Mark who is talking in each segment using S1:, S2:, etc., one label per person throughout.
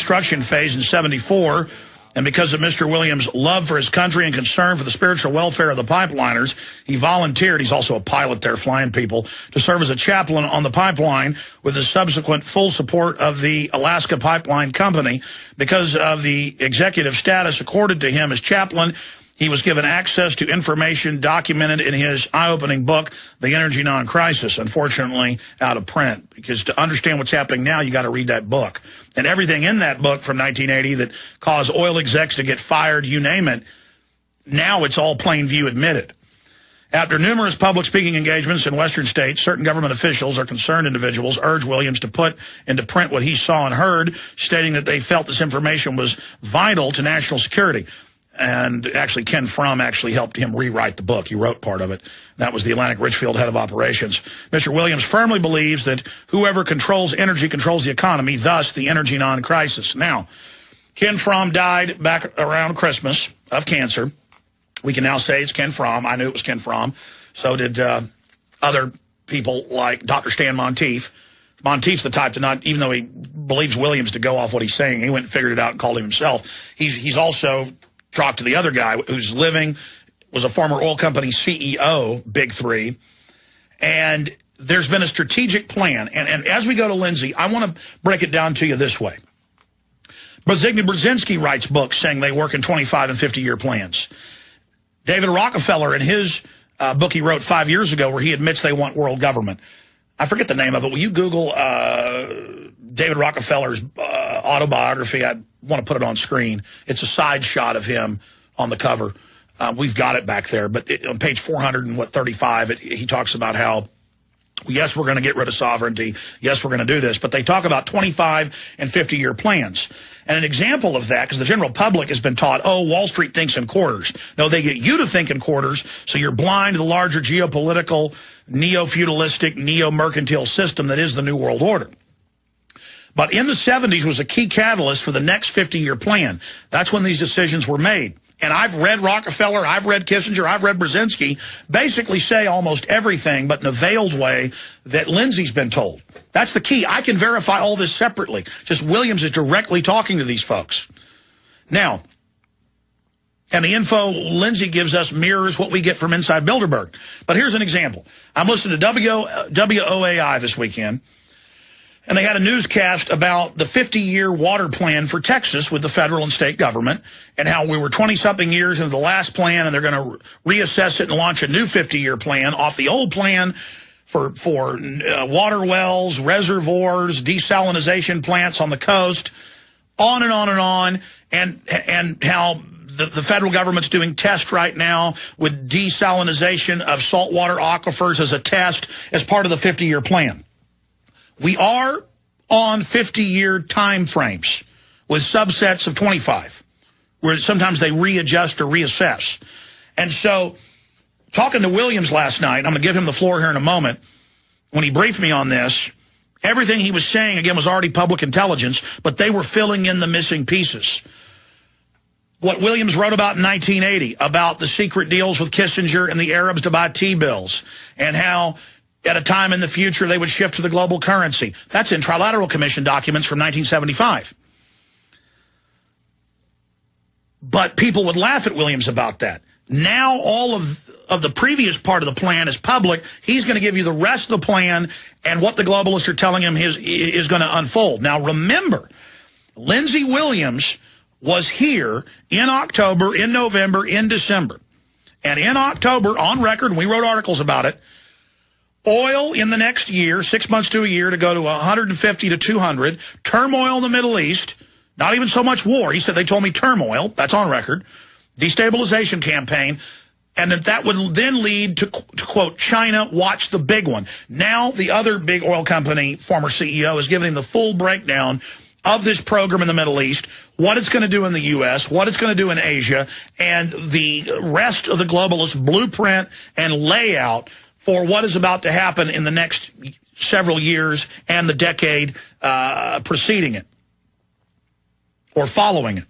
S1: construction phase in '74. And because of Mr. Williams' love for his country and concern for the spiritual welfare of the pipeliners, he volunteered, he's also a pilot there flying people, to serve as a chaplain on the pipeline with the subsequent full support of the Alaska Pipeline Company. Because of the executive status accorded to him as chaplain, he was given access to information documented in his eye-opening book, The Energy Non-Crisis, unfortunately out of print. Because to understand what's happening now, you got to read that book. And everything in that book from 1980 that caused oil execs to get fired, you name it, now it's all plain view admitted. After numerous public speaking engagements in Western states, certain government officials or concerned individuals urged Williams to put into print what he saw and heard, stating that they felt this information was vital to national security. And actually, Ken Frum actually helped him rewrite the book. He wrote part of it. That was the Atlantic Richfield head of operations. Mr. Williams firmly believes that whoever controls energy controls the economy, thus the energy non-crisis. Now, Ken Frum died back around Christmas of cancer. We can now say it's Ken Frum. I knew it was Ken Frum. So did other people like Dr. Stan Monteith. Monteith's the type to not, even though he believes Williams to go off what he's saying, he went and figured it out and called him himself. He's also talked to the other guy who's was a former oil company CEO, Big Three. And there's been a strategic plan. And as we go to Lindsay, I want to break it down to you this way. Brzezinski writes books saying they work in 25 and 50-year plans. David Rockefeller, in his book he wrote 5 years ago where he admits they want world government. I forget the name of it. Will you Google David Rockefeller's autobiography? I want to put it on screen. It's a side shot of him on the cover. We've got it back there. But on page 435, he talks about how, yes, we're going to get rid of sovereignty. Yes, we're going to do this. But they talk about 25 and 50-year plans. And an example of that, because the general public has been taught, oh, Wall Street thinks in quarters. No, they get you to think in quarters, so you're blind to the larger geopolitical, neo-feudalistic, neo-mercantile system that is the New World Order. But in the 70s was a key catalyst for the next 50-year plan. That's when these decisions were made. And I've read Rockefeller, I've read Kissinger, I've read Brzezinski basically say almost everything, but in a veiled way, that Lindsay's been told. That's the key. I can verify all this separately. Just Williams is directly talking to these folks. Now, and the info Lindsay gives us mirrors what we get from inside Bilderberg. But here's an example. I'm listening to WOAI this weekend. And they had a newscast about the 50-year water plan for Texas with the federal and state government and how we were 20-something years into the last plan and they're going to reassess it and launch a new 50-year plan off the old plan for water wells, reservoirs, desalinization plants on the coast, on and on and on, and how the federal government's doing tests right now with desalinization of saltwater aquifers as a test as part of the 50-year plan. We are on 50-year time frames with subsets of 25, where sometimes they readjust or reassess. And so, talking to Williams last night, I'm going to give him the floor here in a moment, when he briefed me on this, everything he was saying, again, was already public intelligence, but they were filling in the missing pieces. What Williams wrote about in 1980, about the secret deals with Kissinger and the Arabs to buy T-bills, and how at a time in the future, they would shift to the global currency. That's in Trilateral Commission documents from 1975. But people would laugh at Williams about that. Now all of the previous part of the plan is public. He's going to give you the rest of the plan and what the globalists are telling him is going to unfold. Now remember, Lindsey Williams was here in October, in November, in December. And in October, on record, and we wrote articles about it, oil in the next year, 6 months to a year, to go to 150 to 200. Turmoil in the Middle East. Not even so much war. He said, they told me turmoil. That's on record. Destabilization campaign. And that would then lead to quote, China, watch the big one. Now the other big oil company, former CEO, is giving him the full breakdown of this program in the Middle East, what it's going to do in the U.S., what it's going to do in Asia, and the rest of the globalist blueprint and layout for what is about to happen in the next several years and the decade preceding it or following it.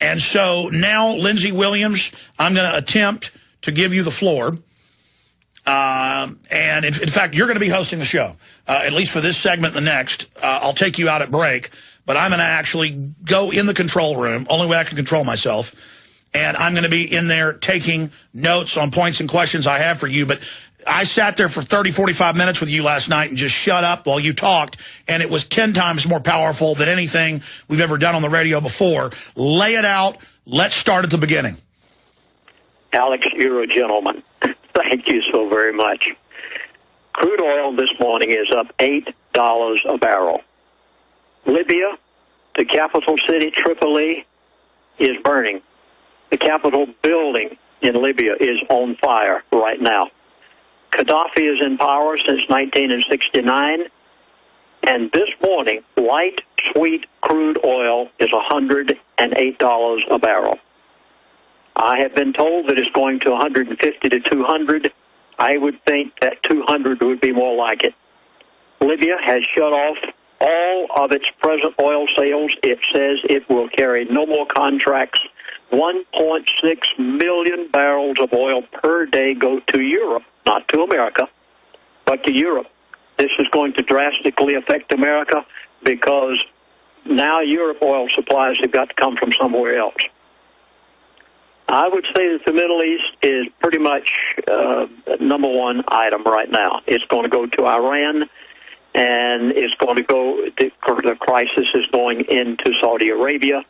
S1: And so now, Lindsey Williams, I'm going to attempt to give you the floor. And in fact, you're going to be hosting the show, at least for this segment and the next. I'll take you out at break. but I'm going to actually go in the control room, only way I can control myself, and I'm going to be in there taking notes on points and questions I have for you. But I sat there for 30, 45 minutes with you last night and just shut up while you talked, and it was 10 times more powerful than anything we've ever done on the radio before. Lay it out. Let's start at the beginning.
S2: Alex, you're a gentleman. Thank you so very much. Crude oil this morning is up $8 a barrel. Libya, the capital city, Tripoli, is burning. The Capitol building in Libya is on fire right now. Gaddafi is in power since 1969, and this morning, light, sweet crude oil is $108 a barrel. I have been told that it's going to 150 to 200. I would think that 200 would be more like it. Libya has shut off all of its present oil sales. It says it will carry no more contracts. 1.6 million barrels of oil per day go to Europe, not to America, but to Europe. This is going to drastically affect America because now Europe oil supplies have got to come from somewhere else. I would say that the Middle East is pretty much number one item right now. It's going to go to Iran, and it's going to go, the crisis is going into Saudi Arabia.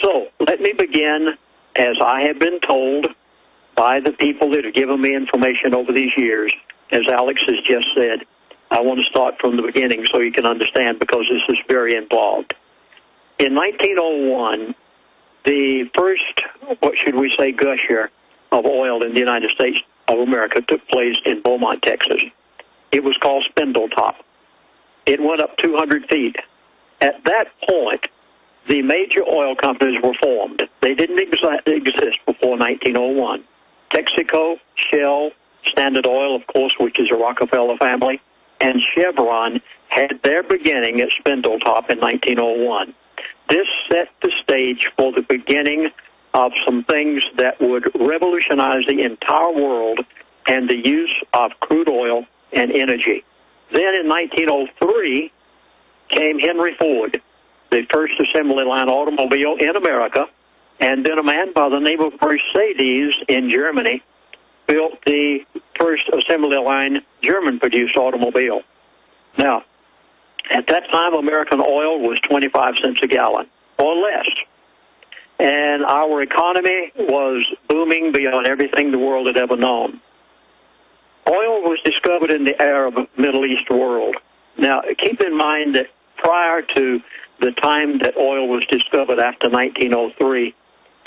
S2: So let me begin, as I have been told by the people that have given me information over these years. As Alex has just said, I want to start from the beginning so you can understand, because this is very involved. In 1901, the first, what should we say, gusher of oil in the United States of America took place in Beaumont, Texas. It was called Spindletop. It went up 200 feet. At that point, the major oil companies were formed. They didn't exist before 1901. Texaco, Shell, Standard Oil, of course, which is a Rockefeller family, and Chevron had their beginning at Spindletop in 1901. This set the stage for the beginning of some things that would revolutionize the entire world and the use of crude oil and energy. Then in 1903 came Henry Ford, the first assembly line automobile in America, and then a man by the name of Mercedes in Germany built the first assembly line German-produced automobile. Now, at that time, American oil was 25 cents a gallon, or less. And our economy was booming beyond everything the world had ever known. Oil was discovered in the Arab Middle East world. Now, keep in mind that prior to the time that oil was discovered after 1903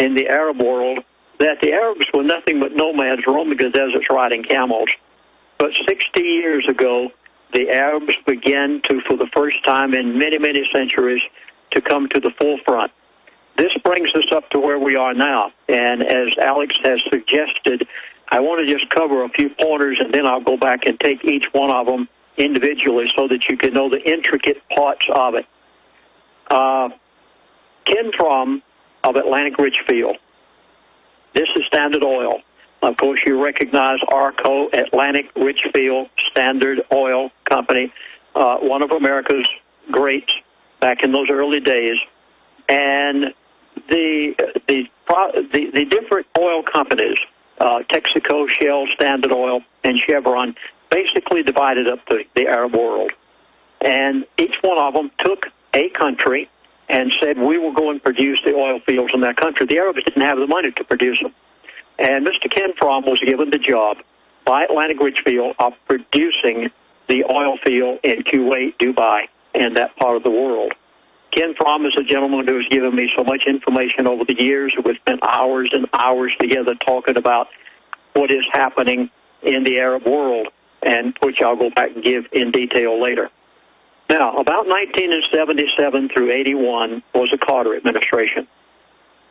S2: in the Arab world, that the Arabs were nothing but nomads roaming the deserts riding camels. But 60 years ago, the Arabs began to, for the first time in many, many centuries, to come to the forefront. This brings us up to where we are now. And as Alex has suggested, I want to just cover a few pointers, and then I'll go back and take each one of them individually so that you can know the intricate parts of it. Ken Trom of Atlantic Richfield. This is Standard Oil. Of course, you recognize ARCO, Atlantic Richfield Standard Oil Company, one of America's greats back in those early days. And the different oil companies, Texaco, Shell, Standard Oil, and Chevron, basically divided up the Arab world. And each one of them took a country and said, we will go and produce the oil fields in that country. The Arabs didn't have the money to produce them. And Mr. Ken Trom was given the job by Atlantic Richfield of producing the oil field in Kuwait, Dubai, and that part of the world. Ken Trom is a gentleman who has given me so much information over the years. We've spent hours and hours together talking about what is happening in the Arab world, and which I'll go back and give in detail later. Now, about 1977 through 81 was the Carter administration.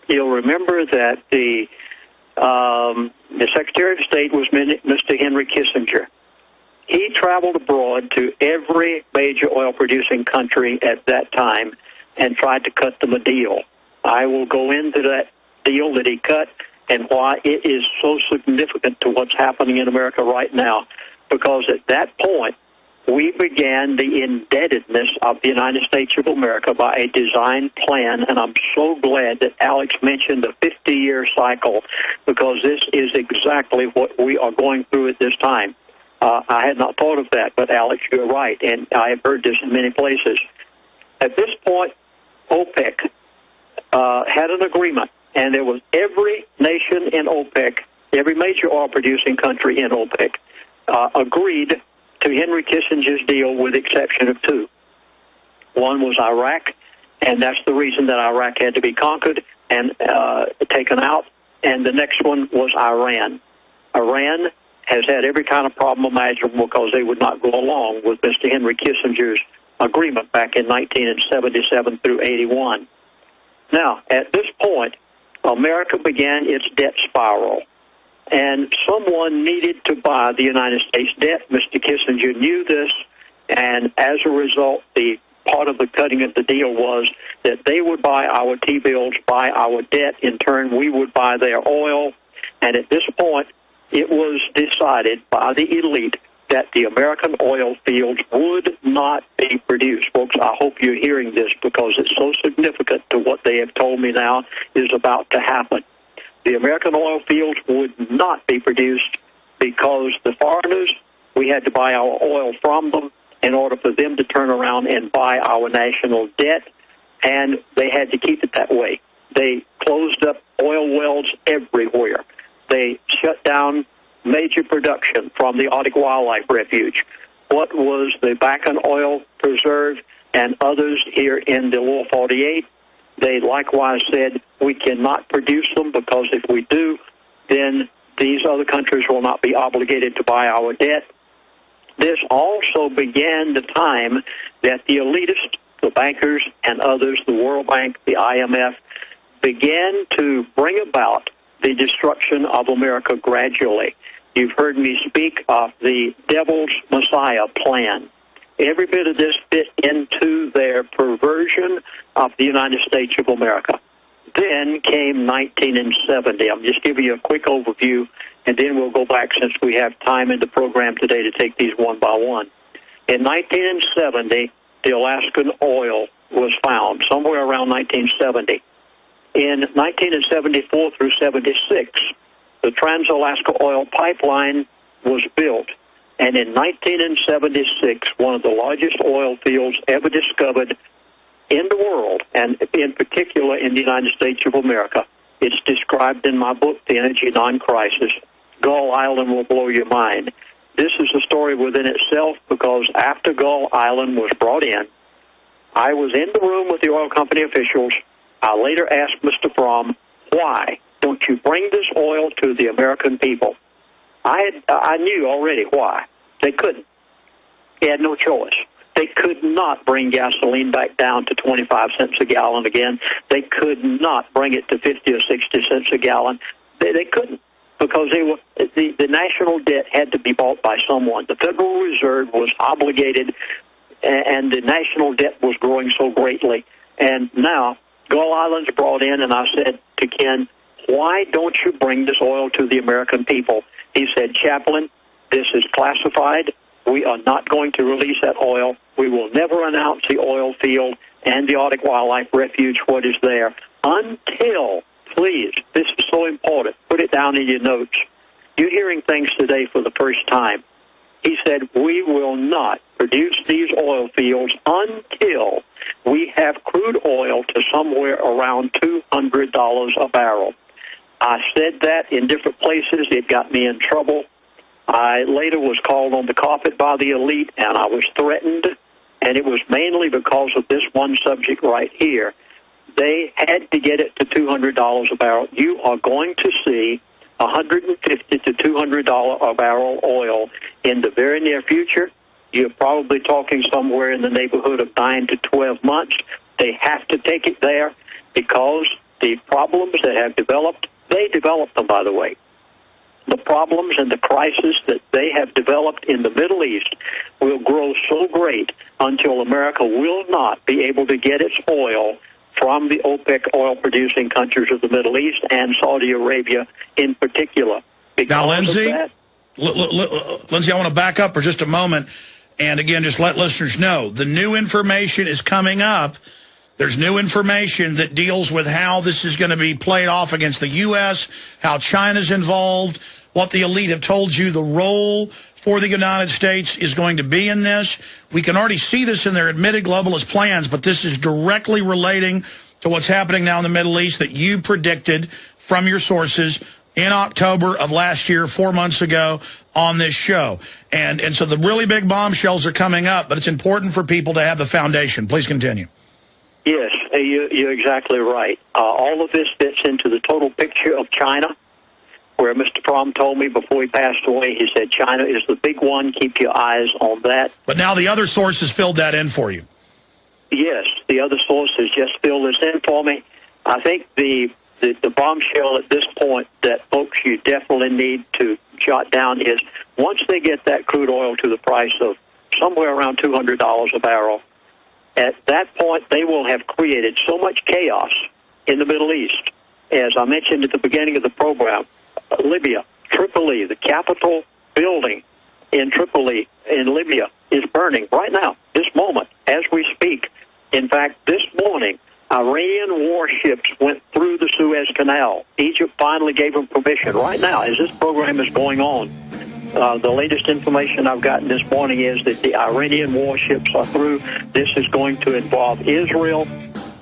S2: You'll remember that the Secretary of State was Mr. Henry Kissinger. He traveled abroad to every major oil-producing country at that time and tried to cut them a deal. I will go into that deal that he cut and why it is so significant to what's happening in America right now, because at that point, we began the indebtedness of the United States of America by a design plan, and I'm so glad that Alex mentioned the 50-year cycle, because this is exactly what we are going through at this time. I had not thought of that, but Alex, you're right, and I have heard this in many places. At this point, OPEC had an agreement, and there was every nation in OPEC, every major oil-producing country in OPEC, agreed to Henry Kissinger's deal with the exception of two. One was Iraq, and that's the reason that Iraq had to be conquered and taken out, and the next one was Iran. Iran has had every kind of problem imaginable because they would not go along with Mr. Henry Kissinger's agreement back in 1977 through 81. Now, at this point, America began its debt spiral, and someone needed to buy the United States debt. Mr. Kissinger knew this, and as a result, the part of the cutting of the deal was that they would buy our T-bills, buy our debt. In turn, we would buy their oil, and at this point, it was decided by the elite that the American oil fields would not be produced. Folks, I hope you're hearing this because it's so significant to what they have told me now is about to happen. The American oil fields would not be produced because the foreigners, we had to buy our oil from them in order for them to turn around and buy our national debt, and they had to keep it that way. They closed up oil wells everywhere. They shut down major production from the Arctic Wildlife Refuge. What was the Bakken Oil Preserve and others here in the Lower 48? They likewise said, we cannot produce them because if we do, then these other countries will not be obligated to buy our debt. This also began the time that the elitists, the bankers and others, the World Bank, the IMF, began to bring about the destruction of America gradually. You've heard me speak of the Devil's Messiah plan. Every bit of this fit into their perversion of the United States of America. Then came 1970. I'm just giving you a quick overview, and then we'll go back since we have time in the program today to take these one by one. In 1970, the Alaskan oil was found, somewhere around 1970. In 1974 through 76, the Trans-Alaska Oil Pipeline was built, and in 1976, one of the largest oil fields ever discovered in the world, and in particular in the United States of America. It's described in my book, The Energy Non-Crisis. Gull Island will blow your mind. This is a story within itself because after Gull Island was brought in, I was in the room with the oil company officials. I later asked Mr. Fromm, why don't you bring this oil to the American people? I knew already why. They couldn't. They had no choice. They could not bring gasoline back down to 25 cents a gallon again. They could not bring it to 50 or 60 cents a gallon. They couldn't because the national debt had to be bought by someone. The Federal Reserve was obligated, and the national debt was growing so greatly. And now Gull Island's brought in, and I said to Ken, why don't you bring this oil to the American people? He said, Chaplain, this is classified. We are not going to release that oil. We will never announce the oil field and the Arctic Wildlife Refuge, what is there, until, please, this is so important, put it down in your notes. You're hearing things today for the first time. He said, we will not produce these oil fields until we have crude oil to somewhere around $200 a barrel. I said that in different places. It got me in trouble. I later was called on the carpet by the elite, and I was threatened, and it was mainly because of this one subject right here. They had to get it to $200 a barrel. You are going to see $150 to $200 a barrel oil in the very near future. You're probably talking somewhere in the neighborhood of 9 to 12 months. They have to take it there because the problems that have developed, they developed them, by the way. The problems and the crisis that they have developed in the Middle East will grow so great until America will not be able to get its oil from the OPEC oil-producing countries of the Middle East and Saudi Arabia in particular.
S1: Now, Lindsay, Lindsay, I want to back up for just a moment. And again, just let listeners know, the new information is coming up. There's new information that deals with how this is going to be played off against the U.S., how China's involved, what the elite have told you the role for the United States is going to be in this. We can already see this in their admitted globalist plans, but this is directly relating to what's happening now in the Middle East that you predicted from your sources in October of last year, 4 months ago, on this show. And so the really big bombshells are coming up, but it's important for people to have the foundation. Please continue.
S2: Yes, you're exactly right. All of this fits into the total picture of China, where Mr. Fromm told me before he passed away, he said, China is the big one. Keep your eyes on that.
S1: But now the other sources filled that in for you.
S2: Yes, the other sources just filled this in for me. I think the bombshell at this point that folks you definitely need to jot down is once they get that crude oil to the price of somewhere around $200 a barrel, at that point they will have created so much chaos in the Middle East. As I mentioned at the beginning of the program, Libya, Tripoli, the capital building in Tripoli in Libya is burning right now, this moment, as we speak. In fact, this morning, Iranian warships went through the Suez Canal. Egypt finally gave them permission right now as this program is going on. The latest information I've gotten this morning is that the Iranian warships are through. This is going to involve Israel.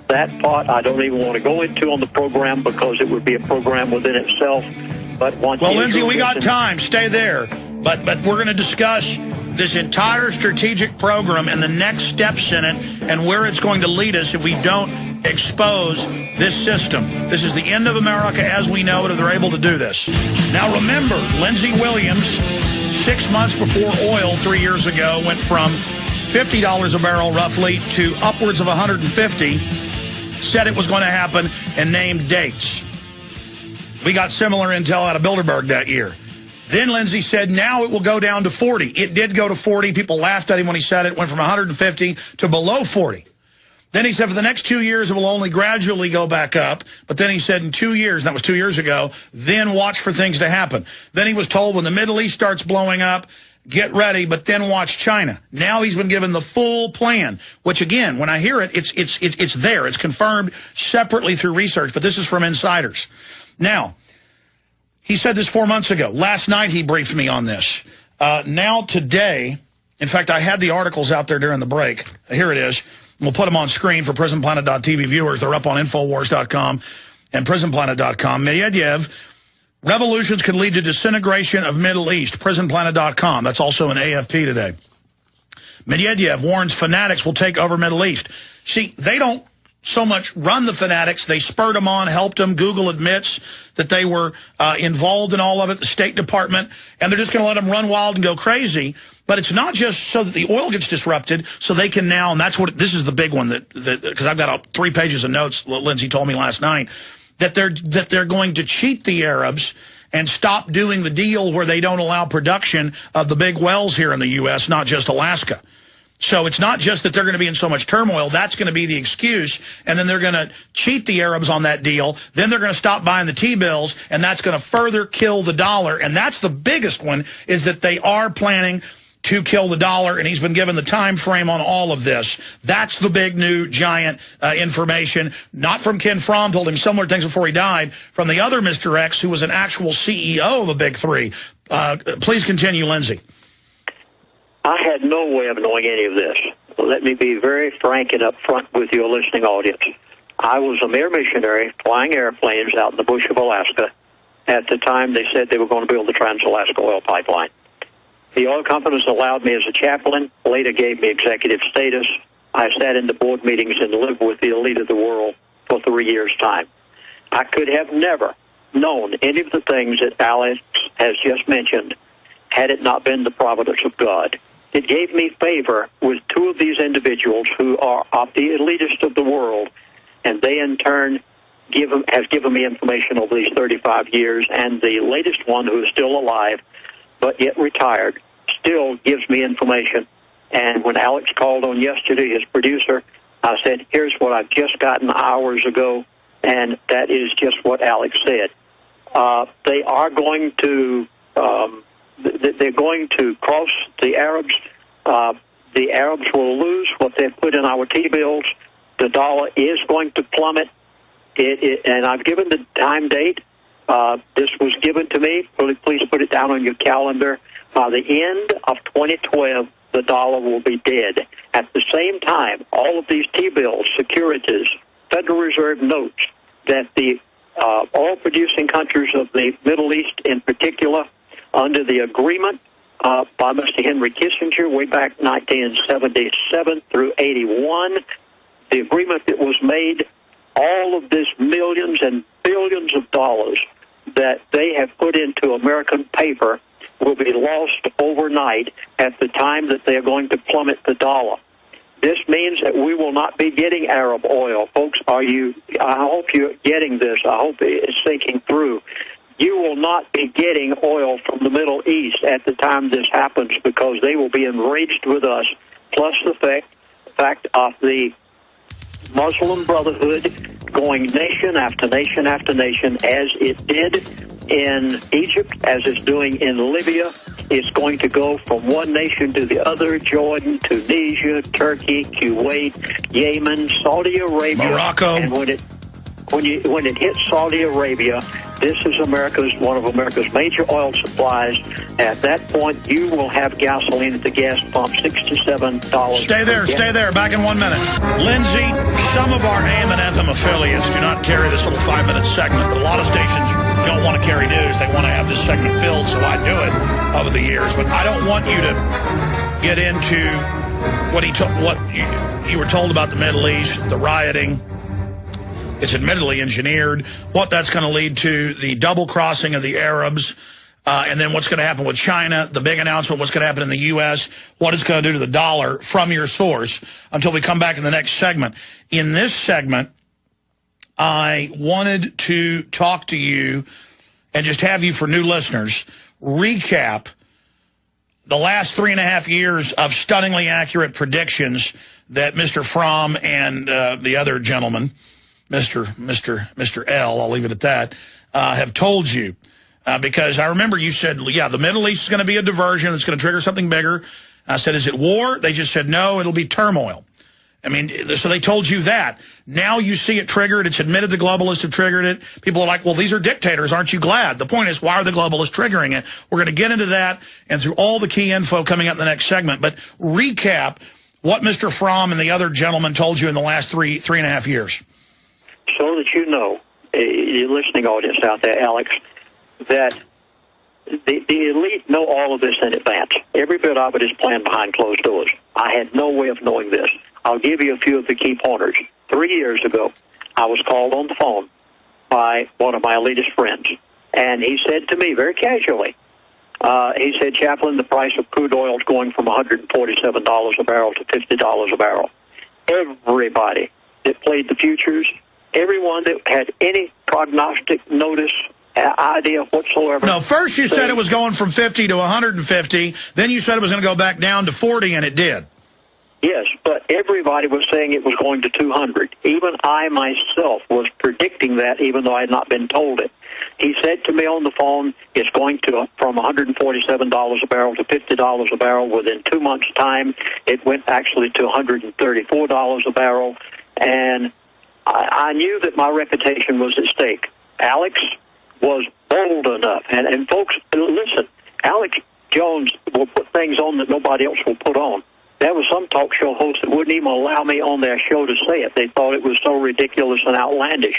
S2: That part I don't even want to go into on the program because it would be a program within itself. But once
S1: Lindsay, we got time. Stay there. But we're going to discuss this entire strategic program and the next steps in it and where it's going to lead us if we don't expose this system. This is the end of America as we know it if they're able to do this. Now remember, Lindsey Williams, 6 months before oil 3 years ago, went from $50 a barrel roughly to upwards of $150, said it was going to happen and named dates. We got similar intel out of Bilderberg that year. Then Lindsey said, now it will go down to 40. It did go to 40. People laughed at him when he said it. It went from 150 to below 40. Then he said for the next 2 years, it will only gradually go back up. But then he said in 2 years, and that was 2 years ago, then watch for things to happen. Then he was told when the Middle East starts blowing up, get ready, but then watch China. Now he's been given the full plan, which again, when I hear it, it's there. It's confirmed separately through research, but this is from insiders. Now, he said this 4 months ago. Last night he briefed me on this. Now today, in fact, I had the articles out there during the break. Here it is. We'll put them on screen for PrisonPlanet.tv viewers. They're up on Infowars.com and PrisonPlanet.com. Medvedev, revolutions could lead to disintegration of Middle East. PrisonPlanet.com. That's also in AFP today. Medvedev warns fanatics will take over Middle East. See, they don't so much run the fanatics. They spurred them on, helped them. Google admits that they were involved in all of it, the State Department, and they're just going to let them run wild and go crazy. But it's not just so that the oil gets disrupted, so they can now, and that's what, this is the big one that because I've got 3 pages of notes, Lindsay told me last night, that they're going to cheat the Arabs and stop doing the deal where they don't allow production of the big wells here in the U.S., not just Alaska. So it's not just that they're going to be in so much turmoil. That's going to be the excuse. And then they're going to cheat the Arabs on that deal. Then they're going to stop buying the T-bills, and that's going to further kill the dollar. And that's the biggest one, is that they are planning to kill the dollar, and he's been given the time frame on all of this. That's the big new giant information, not from Ken Fromm, told him similar things before he died, from the other Mr. X, who was an actual CEO of the Big Three. Please continue, Lindsay.
S2: I had no way of knowing any of this. Let me be very frank and upfront with your listening audience. I was a mere missionary flying airplanes out in the bush of Alaska at the time they said they were going to build the Trans-Alaska Oil Pipeline. The oil companies allowed me as a chaplain, later gave me executive status. I sat in the board meetings and lived with the elite of the world for 3 years' time. I could have never known any of the things that Alex has just mentioned had it not been the providence of God. It gave me favor with 2 of these individuals who are of the elitist of the world, and they in turn have given me information over these 35 years, and the latest one, who is still alive but yet retired, still gives me information. And when Alex called on yesterday, his producer, I said, here's what I've just gotten hours ago, and that is just what Alex said. They are going to... they're going to cross the Arabs. The Arabs will lose what they've put in our T-bills. The dollar is going to plummet. And I've given the time date. This was given to me. Please put it down on your calendar. By the end of 2012, the dollar will be dead. At the same time, all of these T-bills, securities, Federal Reserve notes that the oil-producing countries of the Middle East in particular, under the agreement by Mr. Henry Kissinger way back 1977 through 81, the agreement that was made, all of this millions and billions of dollars that they have put into American paper will be lost overnight at the time that they are going to plummet the dollar. This means that we will not be getting Arab oil. Folks, I hope you're getting this. I hope it's sinking through. You will not be getting oil from the Middle East at the time this happens because they will be enraged with us, plus the fact of the Muslim Brotherhood going nation after nation after nation, as it did in Egypt, as it's doing in Libya. It's going to go from one nation to the other: Jordan, Tunisia, Turkey, Kuwait, Yemen, Saudi Arabia,
S1: Morocco.
S2: And when it hits Saudi Arabia, this is one of America's major oil supplies. At that point, you will have gasoline at the gas pump, $67.
S1: Stay there. Back in 1 minute. Lindsay, some of our AM and FM affiliates do not carry this little 5-minute segment, but a lot of stations don't want to carry news. They want to have this segment filled, so I do it over the years. But I don't want you to get into what you were told about the Middle East, the rioting. It's admittedly engineered. What that's going to lead to, the double crossing of the Arabs, and then what's going to happen with China, the big announcement, what's going to happen in the U.S., what it's going to do to the dollar from your source until we come back in the next segment. In this segment, I wanted to talk to you and just have you, for new listeners, recap the last 3.5 years of stunningly accurate predictions that Mr. Fromm and the other gentleman, Mr. L, I'll leave it at that, have told you. Because I remember you said, yeah, the Middle East is going to be a diversion. It's going to trigger something bigger. I said, is it war? They just said, no, it'll be turmoil. I mean, so they told you that. Now you see it triggered. It's admitted the globalists have triggered it. People are like, well, these are dictators. Aren't you glad? The point is, why are the globalists triggering it? We're going to get into that and through all the key info coming up in the next segment. But recap what Mr. Fromm and the other gentleman told you in the last 3.5 years.
S2: So that you know, your listening audience out there, Alex, that the elite know all of this in advance. Every bit of it is planned behind closed doors. I had no way of knowing this. I'll give you a few of the key pointers. 3 years ago, I was called on the phone by one of my elitist friends, and he said to me very casually, he said, Chaplain, the price of crude oil is going from $147 a barrel to $50 a barrel. Everybody that played the futures, everyone that had any prognostic notice, idea whatsoever.
S1: No, first you said it was going from 50 to 150. Then you said it was going to go back down to 40, and it did.
S2: Yes, but everybody was saying it was going to 200. Even I myself was predicting that, even though I had not been told it. He said to me on the phone, it's going to from $147 a barrel to $50 a barrel. Within 2 months' time, it went actually to $134 a barrel. And I knew that my reputation was at stake. Alex was bold enough. And folks, listen, Alex Jones will put things on that nobody else will put on. There was some talk show host that wouldn't even allow me on their show to say it. They thought it was so ridiculous and outlandish.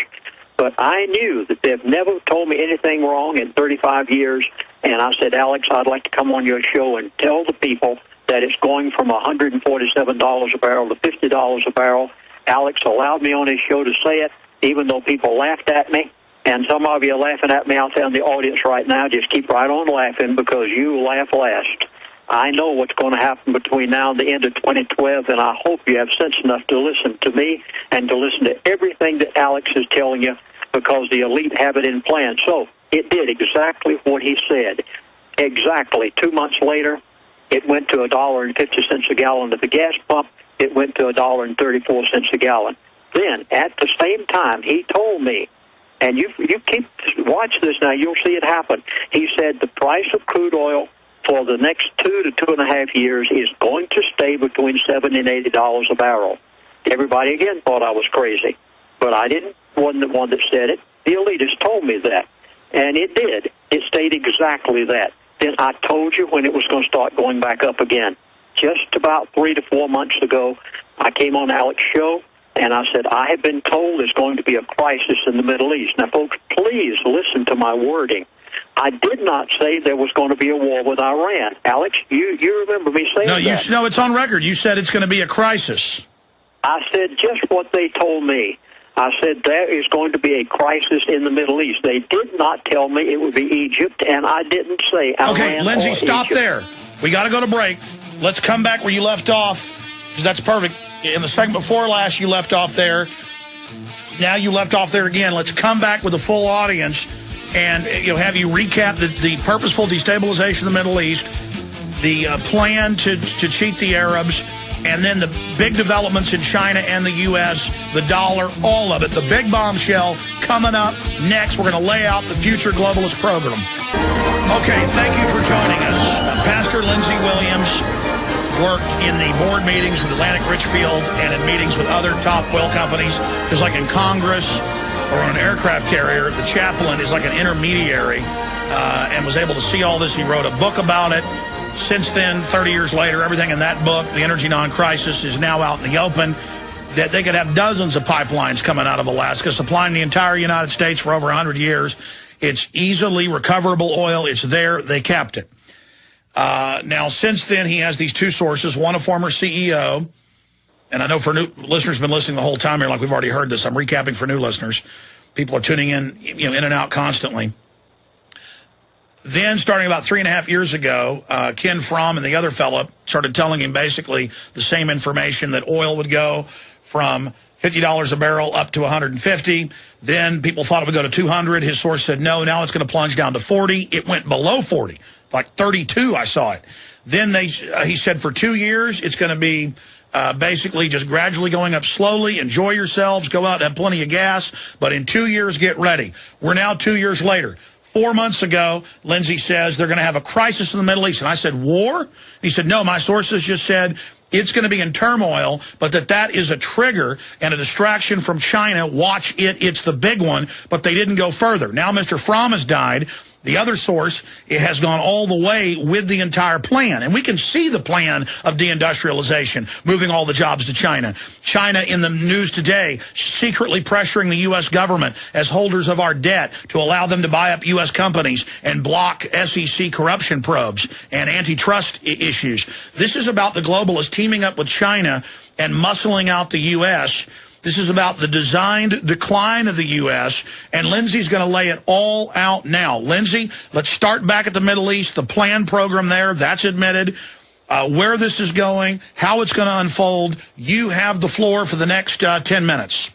S2: But I knew that they've never told me anything wrong in 35 years. And I said, Alex, I'd like to come on your show and tell the people that it's going from $147 a barrel to $50 a barrel. Alex allowed me on his show to say it, even though people laughed at me. And some of you are laughing at me out there in the audience right now. Just keep right on laughing because you laugh last. I know what's going to happen between now and the end of 2012, and I hope you have sense enough to listen to me and to listen to everything that Alex is telling you because the elite have it in plan. So it did exactly what he said. Exactly. 2 months later, it went to $1.50 a gallon at the gas pump. It went to $1.34 a gallon. Then, at the same time, he told me, and you keep watch this now, you'll see it happen. He said the price of crude oil for the next 2 to 2.5 years is going to stay between $70 and $80 a barrel. Everybody again thought I was crazy, but I wasn't the one that said it. The elitists told me that, and it did. It stayed exactly that. Then I told you when it was going to start going back up again. Just about 3 to 4 months ago, I came on Alex's show, and I said, I have been told there's going to be a crisis in the Middle East. Now, folks, please listen to my wording. I did not say there was going to be a war with Iran. Alex, you remember me saying that?
S1: No, it's on record. You said it's going to be a crisis.
S2: I said just what they told me. I said there is going to be a crisis in the Middle East. They did not tell me it would be Egypt, and I didn't say Iran.
S1: Okay, Lindsay, stop
S2: Egypt.
S1: there. We got to go to break. Let's come back where you left off, because that's perfect. In the segment before last, you left off there. Now you left off there again. Let's come back with a full audience and have you recap the purposeful destabilization of the Middle East, the plan to cheat the Arabs, and then the big developments in China and the U.S., the dollar, all of it. The big bombshell coming up next. We're going to lay out the future globalist program. Okay, thank you for joining us. Pastor Lindsey Williams worked in the board meetings with Atlantic Richfield and in meetings with other top oil companies. Just like in Congress or on an aircraft carrier, the chaplain is like an intermediary and was able to see all this. He wrote a book about it. Since then, 30 years later, everything in that book, The Energy Non-Crisis, is now out in the open. That they could have dozens of pipelines coming out of Alaska, supplying the entire United States for over 100 years. It's easily recoverable oil. It's there. They kept it. Now, since then, he has these two sources, one a former CEO, and I know for new listeners been listening the whole time here, like we've already heard this. I'm recapping for new listeners. People are tuning in, in and out constantly. Then, starting about 3.5 years ago, Ken Fromm and the other fellow started telling him basically the same information, that oil would go from $50 a barrel up to $150. Then people thought it would go to $200. His source said, no, now it's going to plunge down to $40. It went below $40, like $32, I saw it. Then he said for 2 years, it's going to be basically just gradually going up slowly. Enjoy yourselves. Go out and have plenty of gas. But in 2 years, get ready. We're now 2 years later. 4 months ago, Lindsay says they're going to have a crisis in the Middle East. And I said, war? He said, no, my sources just said it's going to be in turmoil, but that is a trigger and a distraction from China. Watch it. It's the big one. But they didn't go further. Now Mr. Fromm has died. The other source, it has gone all the way with the entire plan. And we can see the plan of deindustrialization, moving all the jobs to China. China in the news today, secretly pressuring the U.S. government as holders of our debt to allow them to buy up U.S. companies and block SEC corruption probes and antitrust issues. This is about the globalists teaming up with China and muscling out the U.S. This is about the designed decline of the U.S., and Lindsay's going to lay it all out now. Lindsay, let's start back at the Middle East, the planned program there, that's admitted, where this is going, how it's going to unfold. You have the floor for the next 10 minutes.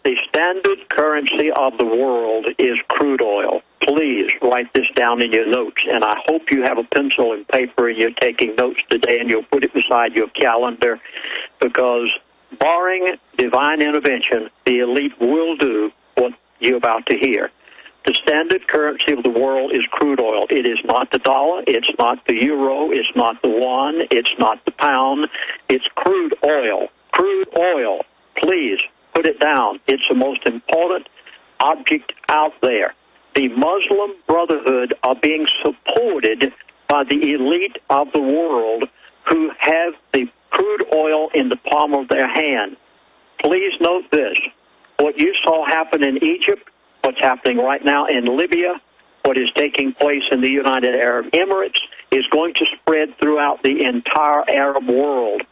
S2: The standard currency of the world is crude oil. Please write this down in your notes, and I hope you have a pencil and paper and you're taking notes today, and you'll put it beside your calendar, because barring divine intervention, the elite will do what you're about to hear. The standard currency of the world is crude oil. It is not the dollar. It's not the euro. It's not the won. It's not the pound. It's crude oil. Crude oil. Please put it down. It's the most important object out there. The Muslim Brotherhood are being supported by the elite of the world, who have the crude oil in the palm of their hand. Please note this. What you saw happen in Egypt, what's happening right now in Libya, what is taking place in the United Arab Emirates, is going to spread throughout the entire Arab world.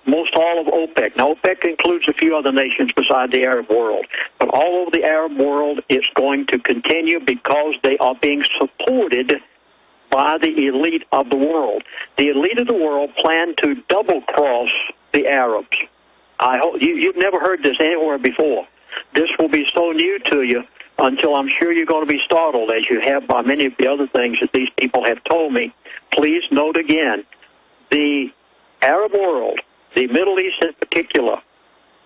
S2: Most all of OPEC. Now, OPEC includes a few other nations beside the Arab world. But all over the Arab world is going to continue because they are being supported by the elite of the world. The elite of the world plan to double-cross the Arabs. I hope you've never heard this anywhere before. This will be so new to you until I'm sure you're going to be startled, as you have by many of the other things that these people have told me. Please note again, the Arab world, the Middle East in particular,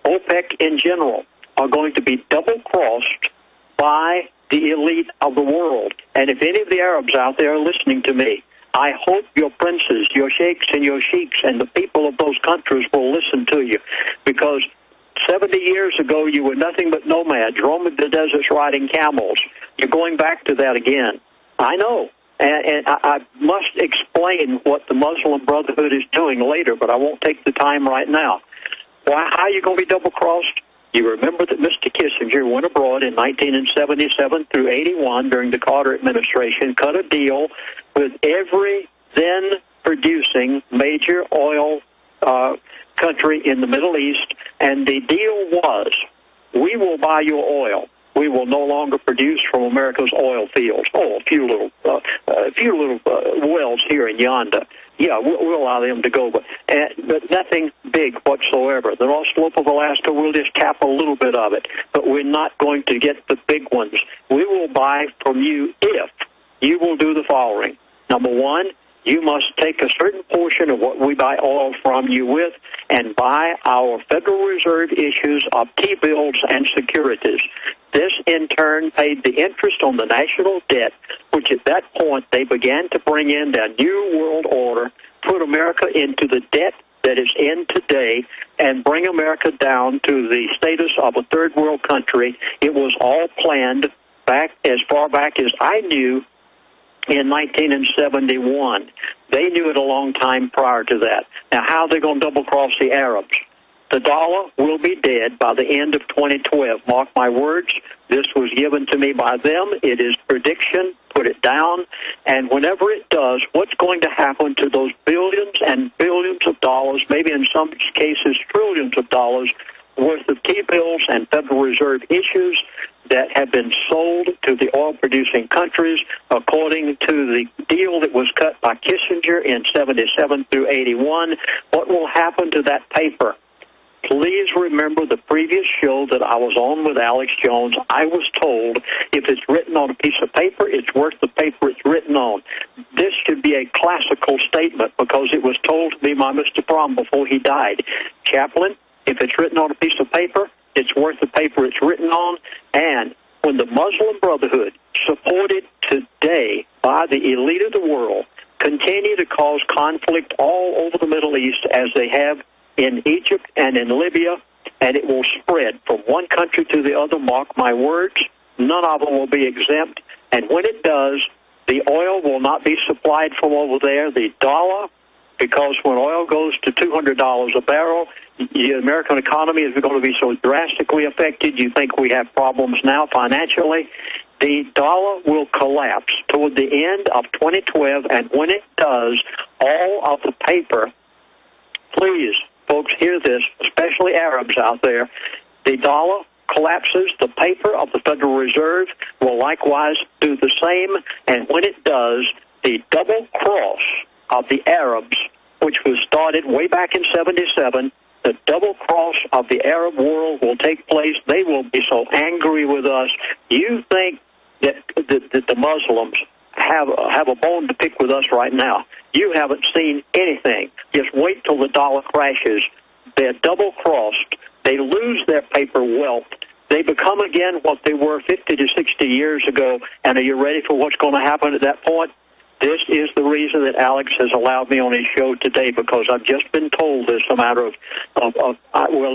S2: OPEC in general, are going to be double-crossed by the elite of the world. And if any of the Arabs out there are listening to me, I hope your princes, your sheikhs and your sheiks and the people of those countries will listen to you, because 70 years ago you were nothing but nomads, roaming the deserts riding camels. You're going back to that again. I know. And I must explain what the Muslim Brotherhood is doing later, but I won't take the time right now. Why? How are you going to be double-crossed? You remember that Mr. Kissinger went abroad in 1977 through 81 during the Carter administration, cut a deal with every then-producing major oil country in the Middle East, and the deal was, we will buy your oil. We will no longer produce from America's oil fields. Oh, a few little wells here and yonder. Yeah, we'll allow them to go, but nothing big whatsoever. The North Slope of Alaska, we'll just tap a little bit of it, but we're not going to get the big ones. We will buy from you if you will do the following. Number one, you must take a certain portion of what we buy oil from you with and buy our Federal Reserve issues of T-bills and securities. This, in turn, paid the interest on the national debt, which at that point they began to bring in their new world order, put America into the debt that is in today, and bring America down to the status of a third world country. It was all planned back as far back as I knew in 1971. They knew it a long time prior to that. Now, how are they going to double-cross the Arabs? The dollar will be dead by the end of 2012. Mark my words. This was given to me by them. It is prediction. Put it down. And whenever it does, what's going to happen to those billions and billions of dollars, maybe in some cases trillions of dollars, worth of T-bills and Federal Reserve issues that have been sold to the oil-producing countries according to the deal that was cut by Kissinger in 77 through 81. What will happen to that paper? Please remember the previous show that I was on with Alex Jones. I was told if it's written on a piece of paper, it's worth the paper it's written on. This should be a classical statement because it was told to me by Mr. Fromm before he died. Chaplain, if it's written on a piece of paper, it's worth the paper it's written on. And when the Muslim Brotherhood, supported today by the elite of the world, continue to cause conflict all over the Middle East as they have in Egypt and in Libya, and it will spread from one country to the other, mark my words, none of them will be exempt. And when it does, the oil will not be supplied from over there. The dollar, because when oil goes to $200 a barrel, the American economy is going to be so drastically affected. You think we have problems now financially. The dollar will collapse toward the end of 2012, and when it does, all of the paper, please, folks, hear this, especially Arabs out there, the dollar collapses, the paper of the Federal Reserve will likewise do the same, and when it does, the double cross of the Arabs, which was started way back in 77, the double cross of the Arab world will take place. They will be so angry with us. You think that the Muslims have a bone to pick with us right now. You haven't seen anything. Just wait till the dollar crashes. They're double-crossed. They lose their paper wealth. They become again what they were 50 to 60 years ago. And are you ready for what's going to happen at that point? This is the reason that Alex has allowed me on his show today, because I've just been told this a matter of well,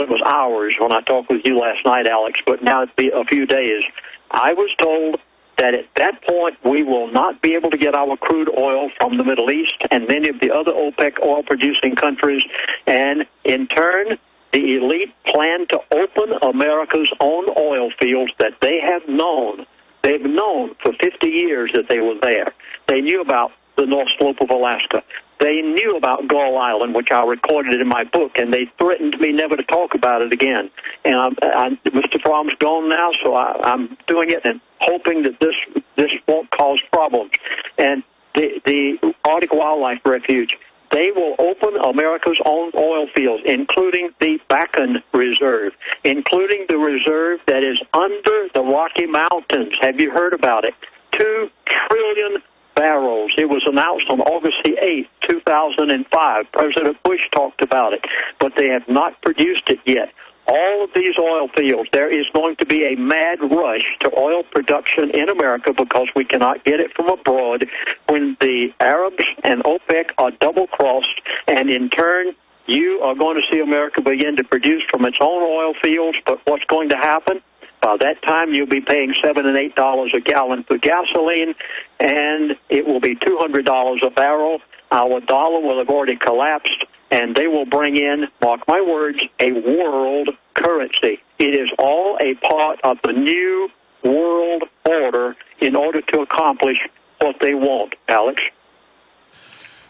S2: it was hours when I talked with you last night, Alex, but now it's been a few days. I was told that at that point we will not be able to get our crude oil from the Middle East and many of the other OPEC oil-producing countries, and in turn, the elite plan to open America's own oil fields that they have known. They've known for 50 years that they were there. They knew about the North Slope of Alaska. They knew about Gull Island, which I recorded in my book, and they threatened me never to talk about it again. And Mr. Fromm's gone now, so I'm doing it and hoping that this won't cause problems. And the Arctic Wildlife Refuge, they will open America's own oil fields, including the Bakken Reserve, including the reserve that is under the Rocky Mountains. Have you heard about it? 2 trillion barrels. It was announced on August the 8th, 2005. President Bush talked about it, but they have not produced it yet. all of these oil fields, there is going to be a mad rush to oil production in America because we cannot get it from abroad when the Arabs and OPEC are double-crossed, and in turn, you are going to see America begin to produce from its own oil fields. But what's going to happen? By that time, you'll be paying $7 and $8 a gallon for gasoline, and it will be $200 a barrel. Our dollar will have already collapsed, and they will bring in, mark my words, a world currency. It is all a part of the new world order in order to accomplish what they want, Alex.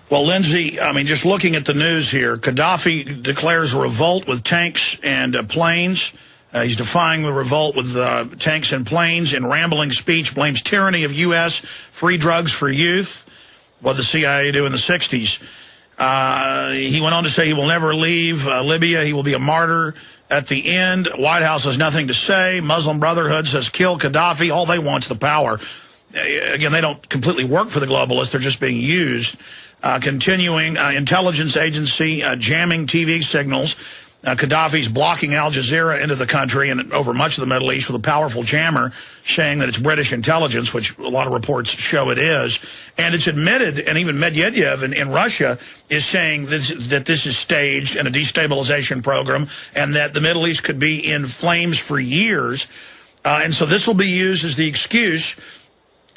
S1: Well, Lindsay, I mean, just looking at the news here, Gaddafi declares a revolt with tanks and planes. He's defying the revolt with tanks and planes. In rambling speech, blames tyranny of U.S., free drugs for youth, what the CIA do in the 60s. He went on to say he will never leave Libya. He will be a martyr at the end. White House has nothing to say. Muslim Brotherhood says kill Gaddafi. All they want is the power. Again, they don't completely work for the globalists. They're just being used. Continuing, intelligence agency jamming TV signals. Gaddafi's blocking Al Jazeera into the country and over much of the Middle East with a powerful jammer saying that it's British intelligence, which a lot of reports show it is. And it's admitted, and even Medvedev in Russia is saying that this is staged and a destabilization program and that the Middle East could be in flames for years. And so this will be used as the excuse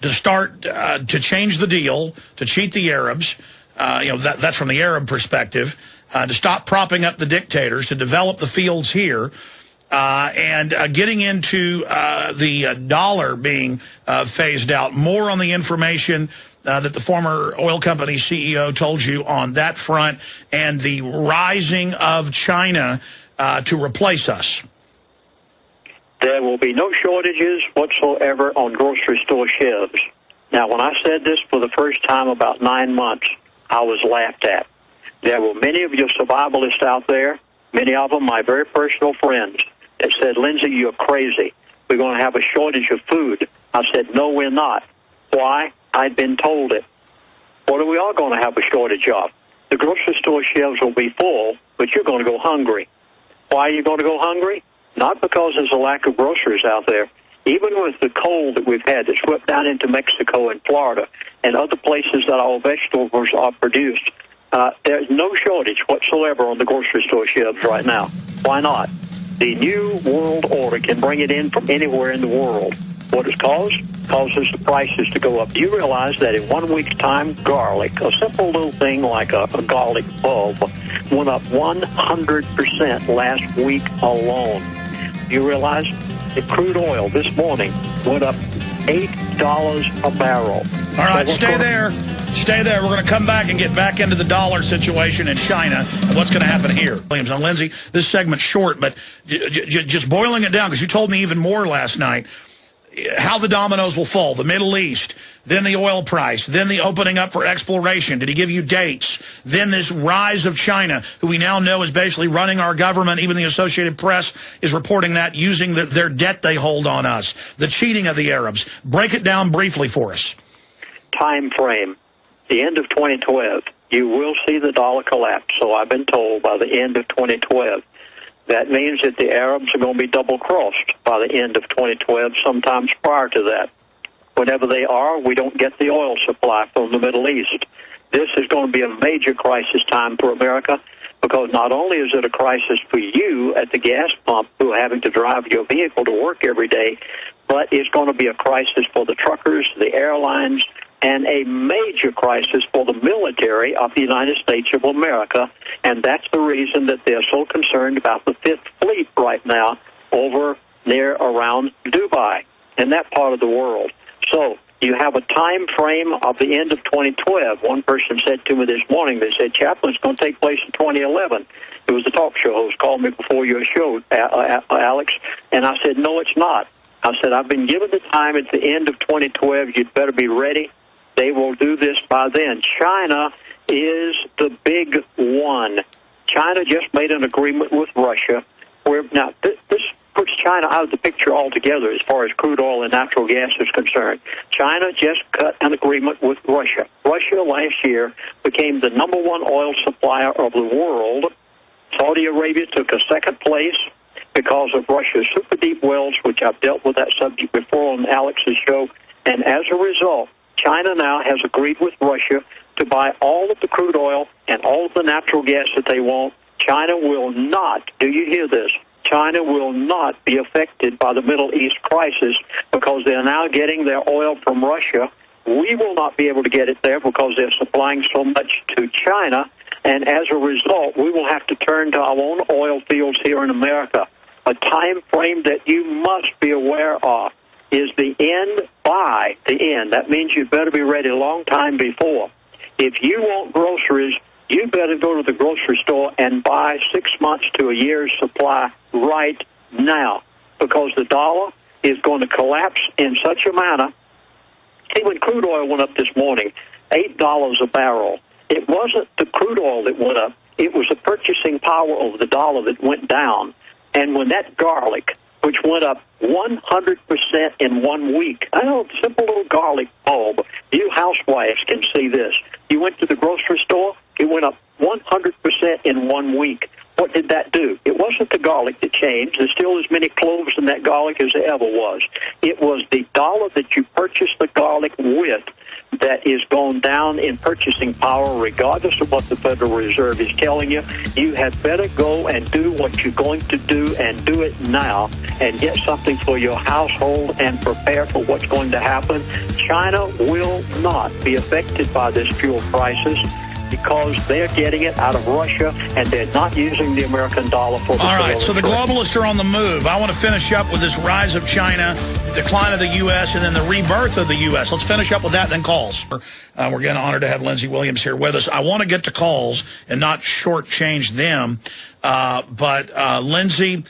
S1: to start to change the deal, to cheat the Arabs. That's from the Arab perspective. To stop propping up the dictators, to develop the fields here, and getting into the dollar being phased out. More on the information that the former oil company CEO told you on that front, and the rising of China to replace us.
S2: There will be no shortages whatsoever on grocery store shelves. Now, when I said this for the first time about 9 months, I was laughed at. There were many of your survivalists out there, many of them my very personal friends, that said, Lindsay, you're crazy. We're going to have a shortage of food. I said, no, we're not. Why? I'd been told it. What are we all going to have a shortage of? The grocery store shelves will be full, but you're going to go hungry. Why are you going to go hungry? Not because there's a lack of groceries out there. Even with the cold that we've had that swept down into Mexico and Florida and other places that our vegetables are produced, there's no shortage whatsoever on the grocery store shelves right now. Why not? The new world order can bring it in from anywhere in the world. What it's caused? Causes the prices to go up. Do you realize that in 1 week's time, garlic, a simple little thing like a garlic bulb, went up 100% last week alone? Do you realize that crude oil this morning went up $8 a barrel?
S1: All right, stay there. Stay there. We're going to come back and get back into the dollar situation in China and what's going to happen here. Williams and Lindsay, this segment's short, but just boiling it down, because you told me even more last night, how the dominoes will fall. The Middle East, then the oil price, then the opening up for exploration. Did he give you dates? Then this rise of China, who we now know is basically running our government. Even the Associated Press is reporting that, using their debt they hold on us. The cheating of the Arabs. Break it down briefly for us.
S2: Time frame. The end of 2012, you will see the dollar collapse. So I've been told by the end of 2012. That means that the Arabs are going to be double-crossed by the end of 2012, sometimes prior to that. Whenever they are, we don't get the oil supply from the Middle East. This is going to be a major crisis time for America, because not only is it a crisis for you at the gas pump who are having to drive your vehicle to work every day, but it's going to be a crisis for the truckers, the airlines, and a major crisis for the military of the United States of America. And that's the reason that they're so concerned about the Fifth Fleet right now over near around Dubai and that part of the world. So you have a time frame of the end of 2012. One person said to me this morning, they said, Chaplain's going to take place in 2011. It was the talk show host called me before your show, Alex, and I said, no, it's not. I said, I've been given the time at the end of 2012. You'd better be ready. They will do this by then. China is the big one. China just made an agreement with Russia. Now, this puts China out of the picture altogether as far as crude oil and natural gas is concerned. China just cut an agreement with Russia. Russia last year became the #1 oil supplier of the world. Saudi Arabia took a second place. because of Russia's super deep wells, which I've dealt with that subject before on Alex's show. And as a result, China now has agreed with Russia to buy all of the crude oil and all of the natural gas that they want. China will not, do you hear this? China will not be affected by the Middle East crisis because they're now getting their oil from Russia. We will not be able to get it there because they're supplying so much to China. And as a result, we will have to turn to our own oil fields here in America. A time frame that you must be aware of is the end by the end. That means you better be ready a long time before. If you want groceries, you better go to the grocery store and buy 6 months to a year's supply right now, because the dollar is going to collapse in such a manner. See, when crude oil went up this morning, $8 a barrel, it wasn't the crude oil that went up. It was the purchasing power of the dollar that went down. And when that garlic, which went up 100% in 1 week. I know, a simple little garlic bulb. You housewives can see this. You went to the grocery store, it went up 100% in 1 week. What did that do? It wasn't the garlic that changed. There's still as many cloves in that garlic as there ever was. It was the dollar that you purchased the garlic with that is going down in purchasing power, regardless of what the Federal Reserve is telling you. You had better go and do what you're going to do, and do it now, and get something for your household and prepare for what's going to happen. China will not be affected by this fuel crisis because they're getting it out of Russia, and they're not using the American dollar for the
S1: All right, so the globalists are on the move. I want to finish up with this rise of China, the decline of the U.S., and then the rebirth of the U.S. Let's finish up with that, then calls. We're again honored to have Lindsey Williams here with us. I want to get to calls and not shortchange them. But Lindsey,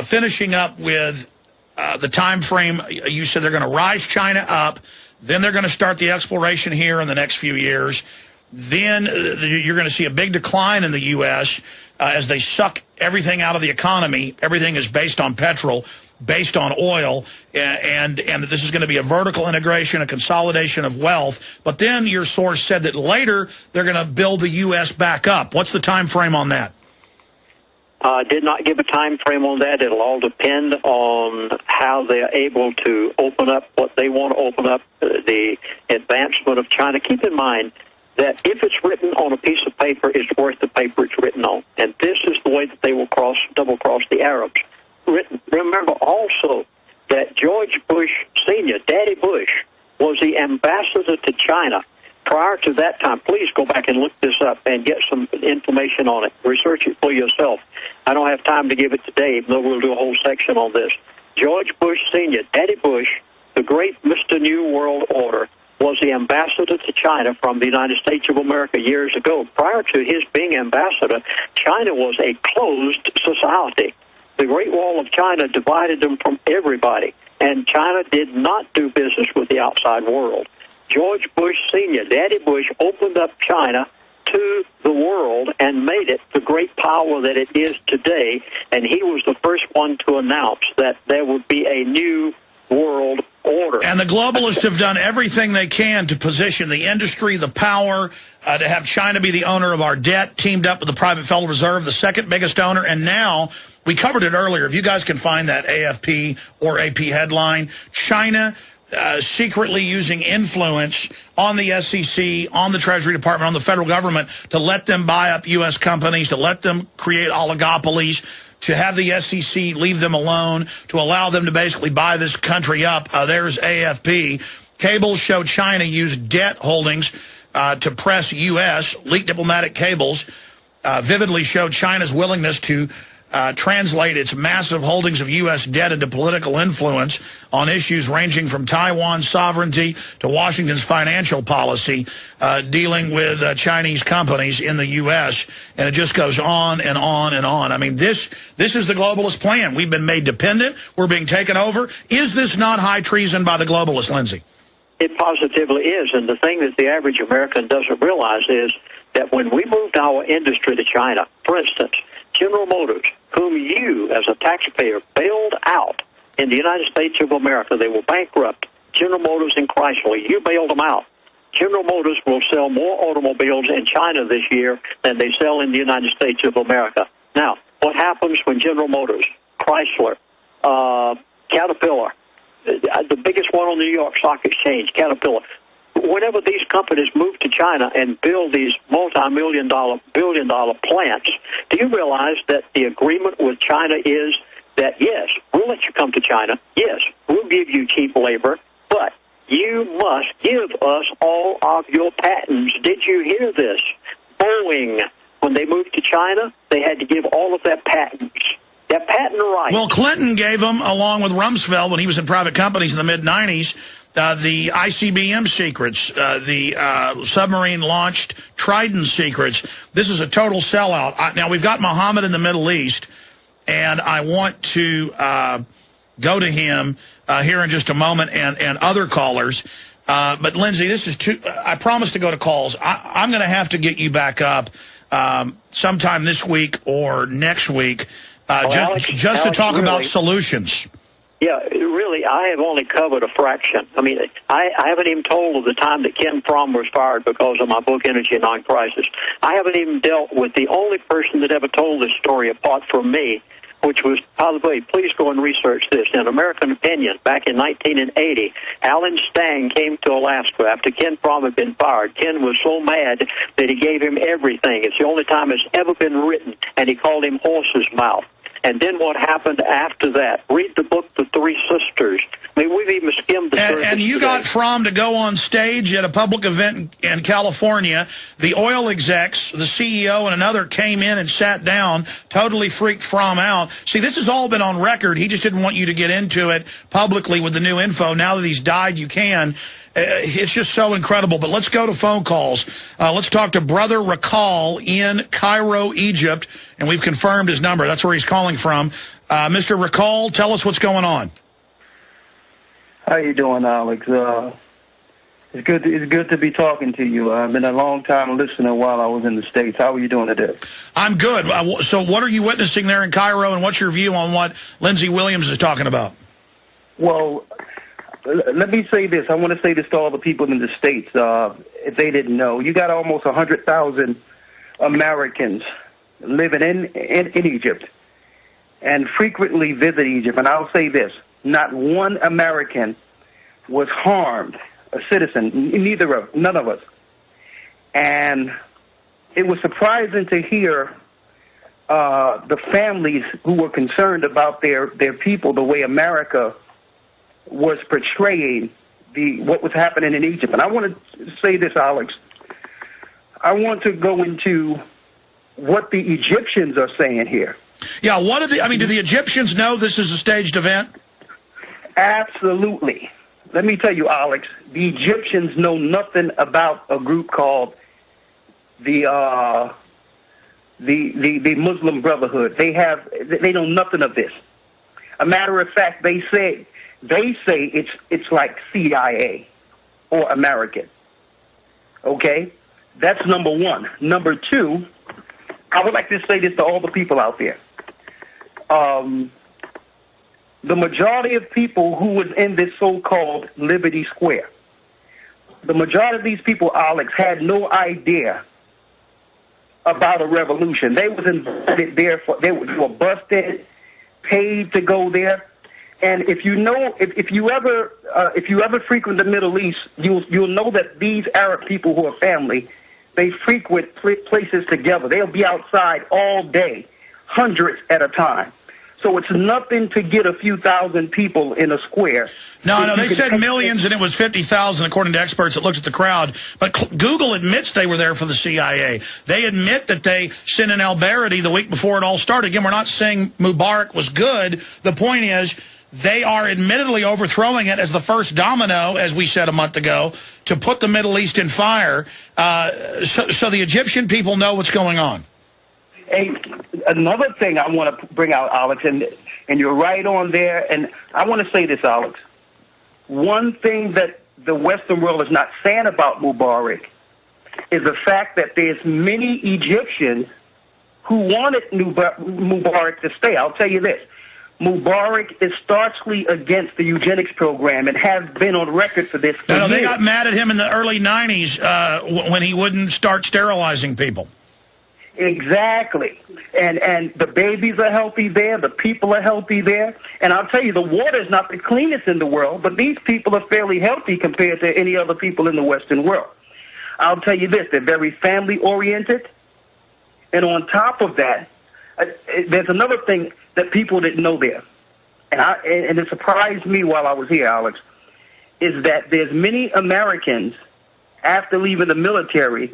S1: finishing up with the time frame, you said they're going to rise China up, then they're going to start the exploration here in the next few years. Then you're going to see a big decline in the U.S. As they suck everything out of the economy. Everything is based on petrol, based on oil, and this is going to be a vertical integration, a consolidation of wealth. But then your source said that later they're going to build the U.S. back up. What's the time frame on that?
S2: Did not give a time frame on that. It'll all depend on how they're able to open up what they want to open up, the advancement of China. Keep in mind that if it's written on a piece of paper, it's worth the paper it's written on. And this is the way that they will double-cross the Arabs. Remember also that George Bush Sr., Daddy Bush, was the ambassador to China. Prior to that time, please go back and look this up and get some information on it. Research it for yourself. I don't have time to give it today, even though we'll do a whole section on this. George Bush Sr., Daddy Bush, the great Mr. New World Order, was the ambassador to China from the United States of America years ago. Prior to his being ambassador, China was a closed society. The Great Wall of China divided them from everybody, and China did not do business with the outside world. George Bush Sr., Daddy Bush, opened up China to the world and made it the great power that it is today, and he was the first one to announce that there would be a new world order.
S1: And the globalists have done everything they can to position the industry, the power, to have China be the owner of our debt, teamed up with the private Federal Reserve, the second biggest owner. And now, we covered it earlier, if you guys can find that AFP or AP headline, China secretly using influence on the SEC, on the Treasury Department, on the federal government to let them buy up U.S. companies, to let them create oligopolies, to have the SEC leave them alone, to allow them to basically buy this country up. There's AFP. Cables show China used debt holdings to press U.S. Leaked diplomatic cables vividly showed China's willingness to translate its massive holdings of U.S. debt into political influence on issues ranging from Taiwan's sovereignty to Washington's financial policy, dealing with Chinese companies in the U.S., and it just goes on and on and on. I mean, this is the globalist plan. We've been made dependent. We're being taken over. Is this not high treason by the globalists, Lindsey?
S2: It positively is, and the thing that the average American doesn't realize is that when we moved our industry to China, for instance, General Motors, whom you, as a taxpayer, bailed out in the United States of America, they were bankrupt. General Motors and Chrysler, you bailed them out. General Motors will sell more automobiles in China this year than they sell in the United States of America. Now, what happens when General Motors Chrysler, Caterpillar, the biggest one on the New York Stock Exchange, Caterpillar. Whenever these companies move to China and build these multi-million-dollar, billion-dollar plants, do you realize that the agreement with China is that, yes, we'll let you come to China, yes, we'll give you cheap labor, but you must give us all of your patents. Did you hear this? Boeing, when they moved to China, they had to give all of their patents. Their patent rights.
S1: Well, Clinton gave them, along with Rumsfeld, when he was in private companies in the mid-'90s, the ICBM secrets, the submarine-launched Trident secrets. This is a total sellout. Now, we've got Mohammed in the Middle East, and I want to go to him here in just a moment and other callers. But, Lindsay, this is I promised to go to calls. I'm going to have to get you back up sometime this week or next week
S2: Alex,
S1: to talk about solutions.
S2: Yeah, really, I have only covered a fraction. I mean, I haven't even told of the time that Ken Fromm was fired because of my book, Energy and Non-Crisis. I haven't even dealt with the only person that ever told this story apart from me, which was, by the way, please go and research this. In American Opinion, back in 1980, Alan Stang came to Alaska after Ken Fromm had been fired. Ken was so mad that he gave him everything. It's the only time it's ever been written, and he called him Horse's Mouth. And then what happened after that? Read the book, The Three Sisters. I mean, we've even skimmed the surface.
S1: And you got Fromm to go on stage at a public event in California. The oil execs, the CEO and another came in and sat down, totally freaked Fromm out. See, this has all been on record. He just didn't want you to get into it publicly with the new info. Now that he's died, you can. It's just so incredible. But let's go to phone calls. Let's talk to Brother Rakal in Cairo, Egypt. And we've confirmed his number. That's where he's calling from. Mr. Rakal, tell us what's going on.
S3: How you doing, Alex? It's good to be talking to you. I've been a long time listener while I was in the States. How are you doing today?
S1: I'm good. So what are you witnessing there in Cairo, and what's your view on what Lindsey Williams is talking about?
S3: Well, let me say this. I want to say this to all the people in the States, if they didn't know. You got almost 100,000 Americans living in Egypt and frequently visit Egypt. And I'll say this. Not one American was harmed, a citizen, none of us. And it was surprising to hear the families who were concerned about their people, the way America was portraying what was happening in Egypt. And I want to say this, Alex. I want to go into what the Egyptians are saying here.
S1: Yeah, do the Egyptians know this is a staged event?
S3: Absolutely. Let me tell you, Alex, the Egyptians know nothing about a group called the Muslim Brotherhood. They know nothing of this. A matter of fact, they say it's like CIA or American. Okay? That's number one. Number two, I would like to say this to all the people out there. The majority of people who was in this so-called Liberty Square, the majority of these people, Alex, had no idea about a revolution. They was invited there they were busted, paid to go there. And if you know, if you ever frequent the Middle East, you'll know that these Arab people who are family, they frequent places together. They'll be outside all day, hundreds at a time. So it's nothing to get a few thousand people in a square.
S1: No, they said millions, and it was 50,000, according to experts that looked at the crowd. But Google admits they were there for the CIA. They admit that they sent in al-Baradi the week before it all started. Again, we're not saying Mubarak was good. The point is, they are admittedly overthrowing it as the first domino, as we said a month ago, to put the Middle East in fire. So the Egyptian people know what's going on.
S3: Another thing I want to bring out, Alex, and you're right on there, and I want to say this, Alex. One thing that the Western world is not saying about Mubarak is the fact that there's many Egyptians who wanted Mubarak to stay. I'll tell you this. Mubarak is staunchly against the eugenics program and has been on record for this for years.
S1: They got mad at him in the early 90s when he wouldn't start sterilizing people.
S3: Exactly. And the babies are healthy there. The people are healthy there. And I'll tell you, the water is not the cleanest in the world, but these people are fairly healthy compared to any other people in the Western world. I'll tell you this, they're very family-oriented. And on top of that, there's another thing that people didn't know there. And it surprised me while I was here, Alex, is that there's many Americans, after leaving the military,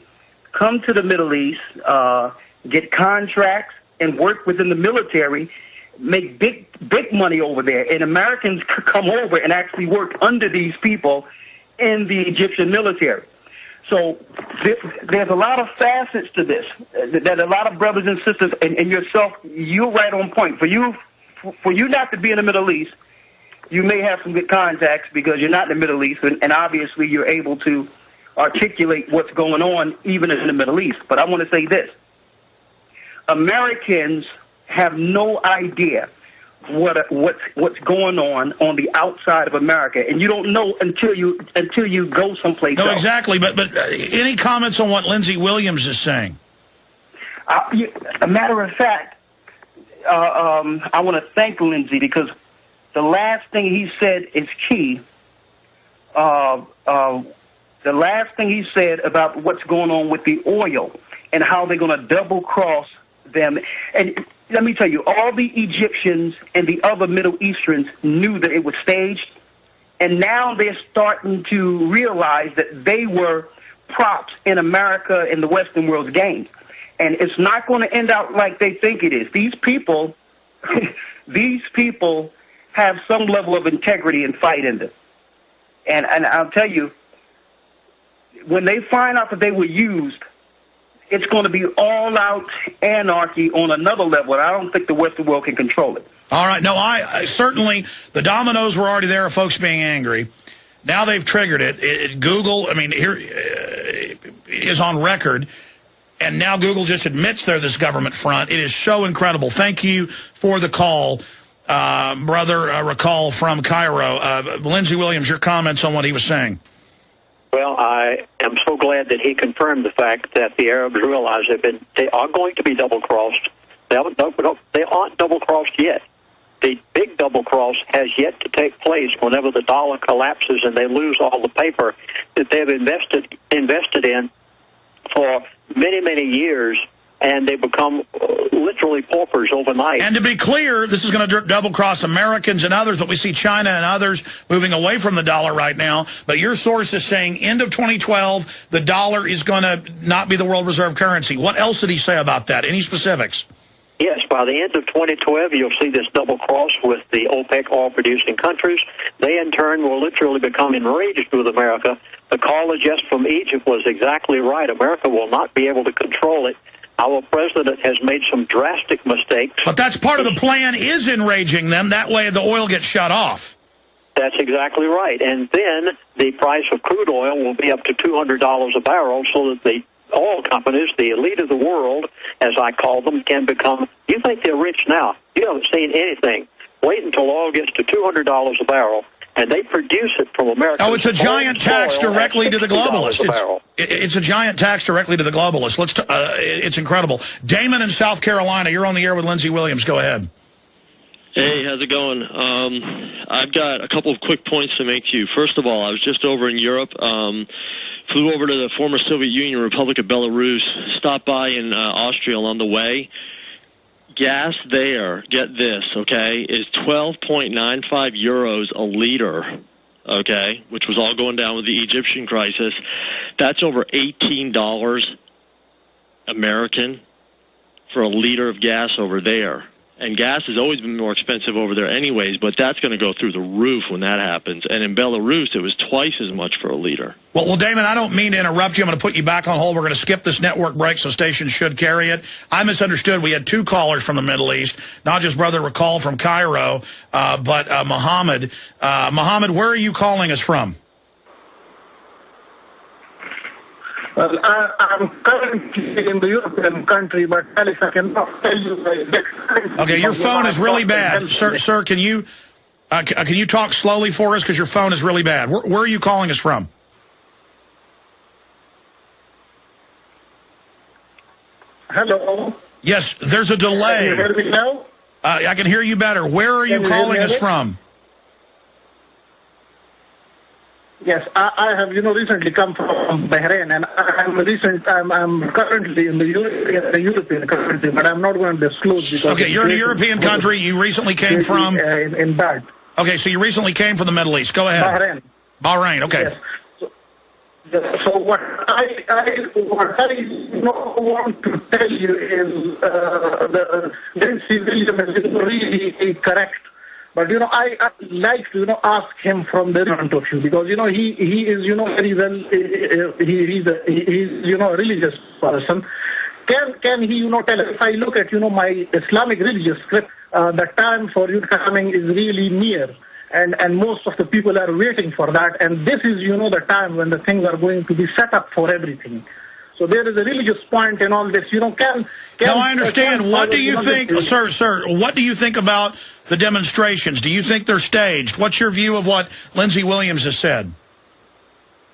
S3: come to the Middle East, get contracts, and work within the military, make big money over there. And Americans come over and actually work under these people in the Egyptian military. So there's a lot of facets to this that a lot of brothers and sisters, and yourself, you're right on point. For you not to be in the Middle East, you may have some good contacts because you're not in the Middle East, and obviously you're able to articulate what's going on even in the Middle East. But I want to say this. Americans have no idea what's going on the outside of America, and you don't know until you go someplace else.
S1: Exactly. But any comments on what Lindsey Williams is saying?
S3: A matter of fact, I want to thank Lindsey because the last thing he said is key. The last thing he said about what's going on with the oil and how they're going to double cross them. And let me tell you, all the Egyptians and the other Middle Easterns knew that it was staged, and now they're starting to realize that they were props in America and the Western world's games. And it's not going to end out like they think it is. These people, these people have some level of integrity and fight in them. And I'll tell you, when they find out that they were used, it's going to be all-out anarchy on another level, and I don't think the Western world can control it.
S1: All right. No, I certainly, the dominoes were already there of folks being angry. Now they've triggered it. Google, I mean, here is on record, and now Google just admits they're this government front. It is so incredible. Thank you for the call, Brother Rakal from Cairo. Lindsey Williams, your comments on what he was saying.
S2: Well, I am so glad that he confirmed the fact that the Arabs realize they are going to be double-crossed. They aren't double-crossed yet. The big double-cross has yet to take place whenever the dollar collapses and they lose all the paper that they've invested in for many, many years, and they become literally paupers overnight.
S1: And to be clear, this is going to double-cross Americans and others, but we see China and others moving away from the dollar right now. But your source is saying end of 2012, the dollar is going to not be the world reserve currency. What else did he say about that? Any specifics?
S2: Yes, by the end of 2012, you'll see this double cross with the OPEC oil-producing countries. They, in turn, will literally become enraged with America. The caller just from Egypt was exactly right. America will not be able to control it. Our president has made some drastic mistakes.
S1: But that's part of the plan, is enraging them. That way the oil gets shut off.
S2: That's exactly right. And then the price of crude oil will be up to $200 a barrel so that the oil companies, the elite of the world, as I call them, can become, you think they're rich now. You haven't seen anything. Wait until oil gets to $200 a barrel, and they produce it from America.
S1: Oh, it's a giant tax directly to the globalists. It's a giant tax directly to the globalists. It's incredible. Damon in South Carolina, you're on the air with Lindsey Williams. Go ahead.
S4: Hey, how's it going? I've got a couple of quick points to make to you. First of all, I was just over in Europe. Flew over to the former Soviet Union Republic of Belarus, stopped by in Austria along the way. Gas there, get this, okay, is 12.95 euros a liter, okay, which was all going down with the Egyptian crisis. That's over $18 American for a liter of gas over there. And gas has always been more expensive over there anyways, but that's going to go through the roof when that happens. And in Belarus, it was twice as much for a liter.
S1: Well, Damon, I don't mean to interrupt you. I'm going to put you back on hold. We're going to skip this network break, so stations should carry it. I misunderstood. We had two callers from the Middle East, not just Brother Rakal from Cairo, but Muhammad. Muhammad, where are you calling us from?
S5: Well, I'm currently in the European country, but Alex, I cannot tell you the
S1: Okay, your phone is really bad. Sir, can you talk slowly for us because your phone is really bad? Where are you calling us from?
S5: Hello.
S1: Yes, there's a
S5: Can you
S1: delay.
S5: hear me now?
S1: I can hear you better. Where are you
S5: Can you
S1: calling
S5: hear
S1: us
S5: me?
S1: from?
S5: Yes, I have, recently come from Bahrain, and I'm currently in the European country, but I'm not going to disclose because.
S1: Okay, you're in a European country. You recently came from.
S5: in Bad.
S1: Okay, so you recently came from the Middle East. Go ahead.
S5: Bahrain.
S1: Bahrain. Okay.
S5: Yes. So what I want to tell you is Lindsey Williams is really correct. But, I like to, ask him from the point of view because, he is, very well, he's a religious person. Can he, tell us, if I look at, my Islamic religious script, the time for you coming is really near. And most of the people are waiting for that. And this is, the time when the things are going to be set up for everything. So there is a religious point in all this. No,
S1: I understand. What do you think, sir, what do you think about the demonstrations? Do you think they're staged? What's your view of what Lindsey Williams has said?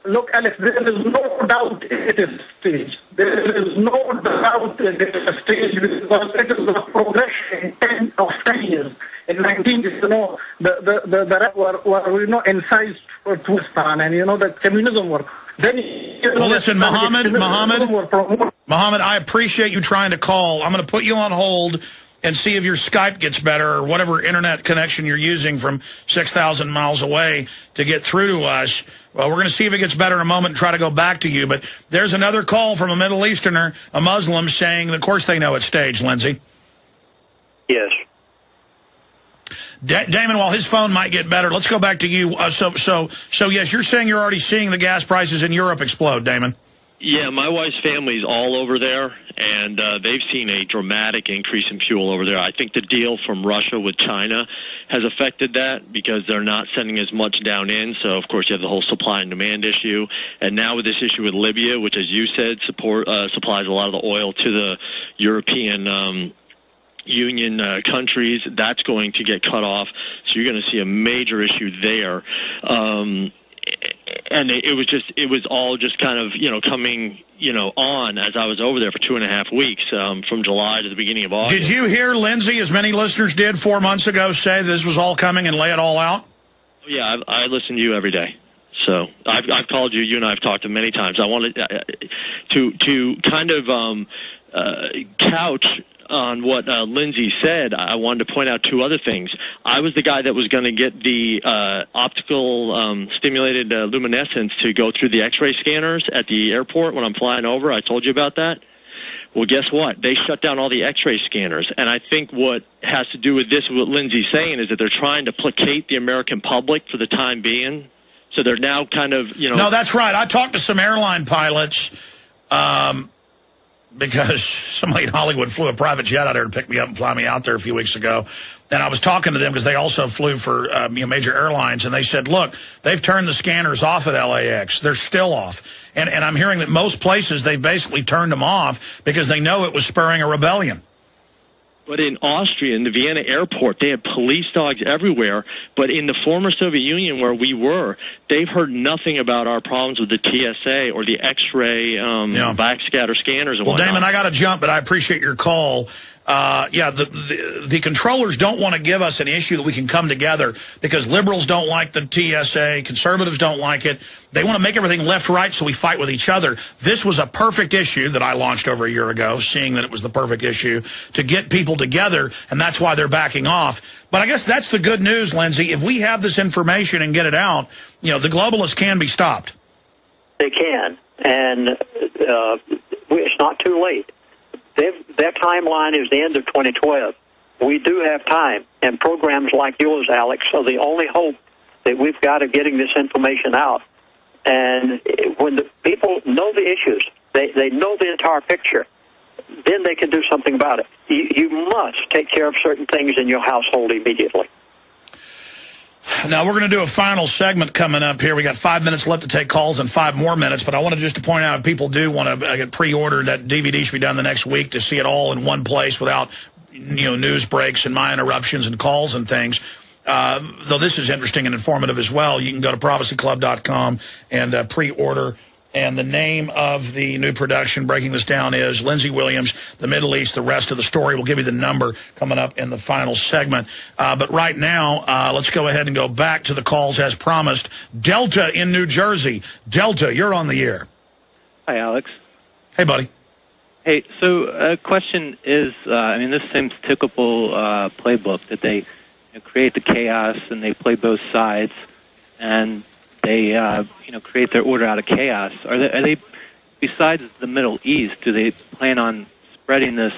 S5: Look, Alex, there is no doubt it is staged. There is no doubt it is staged because it is a progression of 10 years. In 19, the Arabs were, incised for Twistan, and, the communism were. Then,
S1: well, listen, Mohammed, I appreciate you trying to call. I'm going to put you on hold and see if your Skype gets better or whatever internet connection you're using from 6,000 miles away to get through to us. Well, we're going to see if it gets better in a moment and try to go back to you. But there's another call from a Middle Easterner, a Muslim, saying, of course they know it's staged, Lindsey.
S2: Yes.
S1: Damon, while his phone might get better, let's go back to you. So yes, you're saying you're already seeing the gas prices in Europe explode, Damon.
S4: Yeah, my wife's family's all over there, and they've seen a dramatic increase in fuel over there. I think the deal from Russia with China has affected that because they're not sending as much down in. So, of course, you have the whole supply and demand issue. And now with this issue with Libya, which, as you said, supplies a lot of the oil to the European Union countries, that's going to get cut off. So you're going to see a major issue there. And it was all just kind of, coming, on as I was over there for 2.5 weeks, from July to the beginning of August.
S1: Did you hear Lindsey, as many listeners did 4 months ago, say this was all coming and lay it all out?
S4: Yeah, I listen to you every day. So I've called you. You and I have talked many times. I wanted to kind of couch on what Lindsey said. I wanted to point out 2 other things. I was the guy that was going to get the optical stimulated luminescence to go through the X-ray scanners at the airport when I'm flying over. I told you about that. Well, guess what? They shut down all the X-ray scanners. And I think what has to do with this, what Lindsey's saying, is that they're trying to placate the American public for the time being. So they're now kind of,
S1: No, that's right. I talked to some airline pilots because somebody in Hollywood flew a private jet out there to pick me up and fly me out there a few weeks ago. And I was talking to them because they also flew for major airlines. And they said, look, they've turned the scanners off at LAX. They're still off. And I'm hearing that most places they've basically turned them off because they know it was spurring a rebellion.
S4: But in Austria, in the Vienna airport, they had police dogs everywhere. But in the former Soviet Union where we were, they've heard nothing about our problems with the TSA or the X-ray backscatter scanners and whatnot.
S1: Damon, I got to jump, but I appreciate your call. The controllers don't want to give us an issue that we can come together because liberals don't like the TSA, conservatives don't like it. They want to make everything left-right so we fight with each other. This was a perfect issue that I launched over a year ago, seeing that it was the perfect issue to get people together, and that's why they're backing off. But I guess that's the good news, Lindsey. If we have this information and get it out, the globalists can be stopped.
S2: They can, and it's not too late. Their timeline is the end of 2012. We do have time, and programs like yours, Alex, are the only hope that we've got of getting this information out. And when the people know the issues, they know the entire picture, then they can do something about it. You must take care of certain things in your household immediately.
S1: Now, we're going to do a final segment coming up here. We got 5 minutes left to take calls and 5 more minutes, but I wanted just to point out if people do want to get pre-ordered, that DVD should be done the next week to see it all in one place without, news breaks and my interruptions and calls and things. Though this is interesting and informative as well, you can go to prophecyclub.com and pre-order And the name of the new production, breaking this down, is Lindsey Williams, The Middle East, the rest of the story. We'll give you the number coming up in the final segment. But right now, let's go ahead and go back to the calls as promised. Delta in New Jersey. Delta, you're on the air.
S6: Hi, Alex.
S1: Hey, buddy.
S6: Hey, so a question is, this seems typical playbook that they create the chaos and they play both sides, and they create their order out of chaos. Are they besides the Middle East, do they plan on spreading this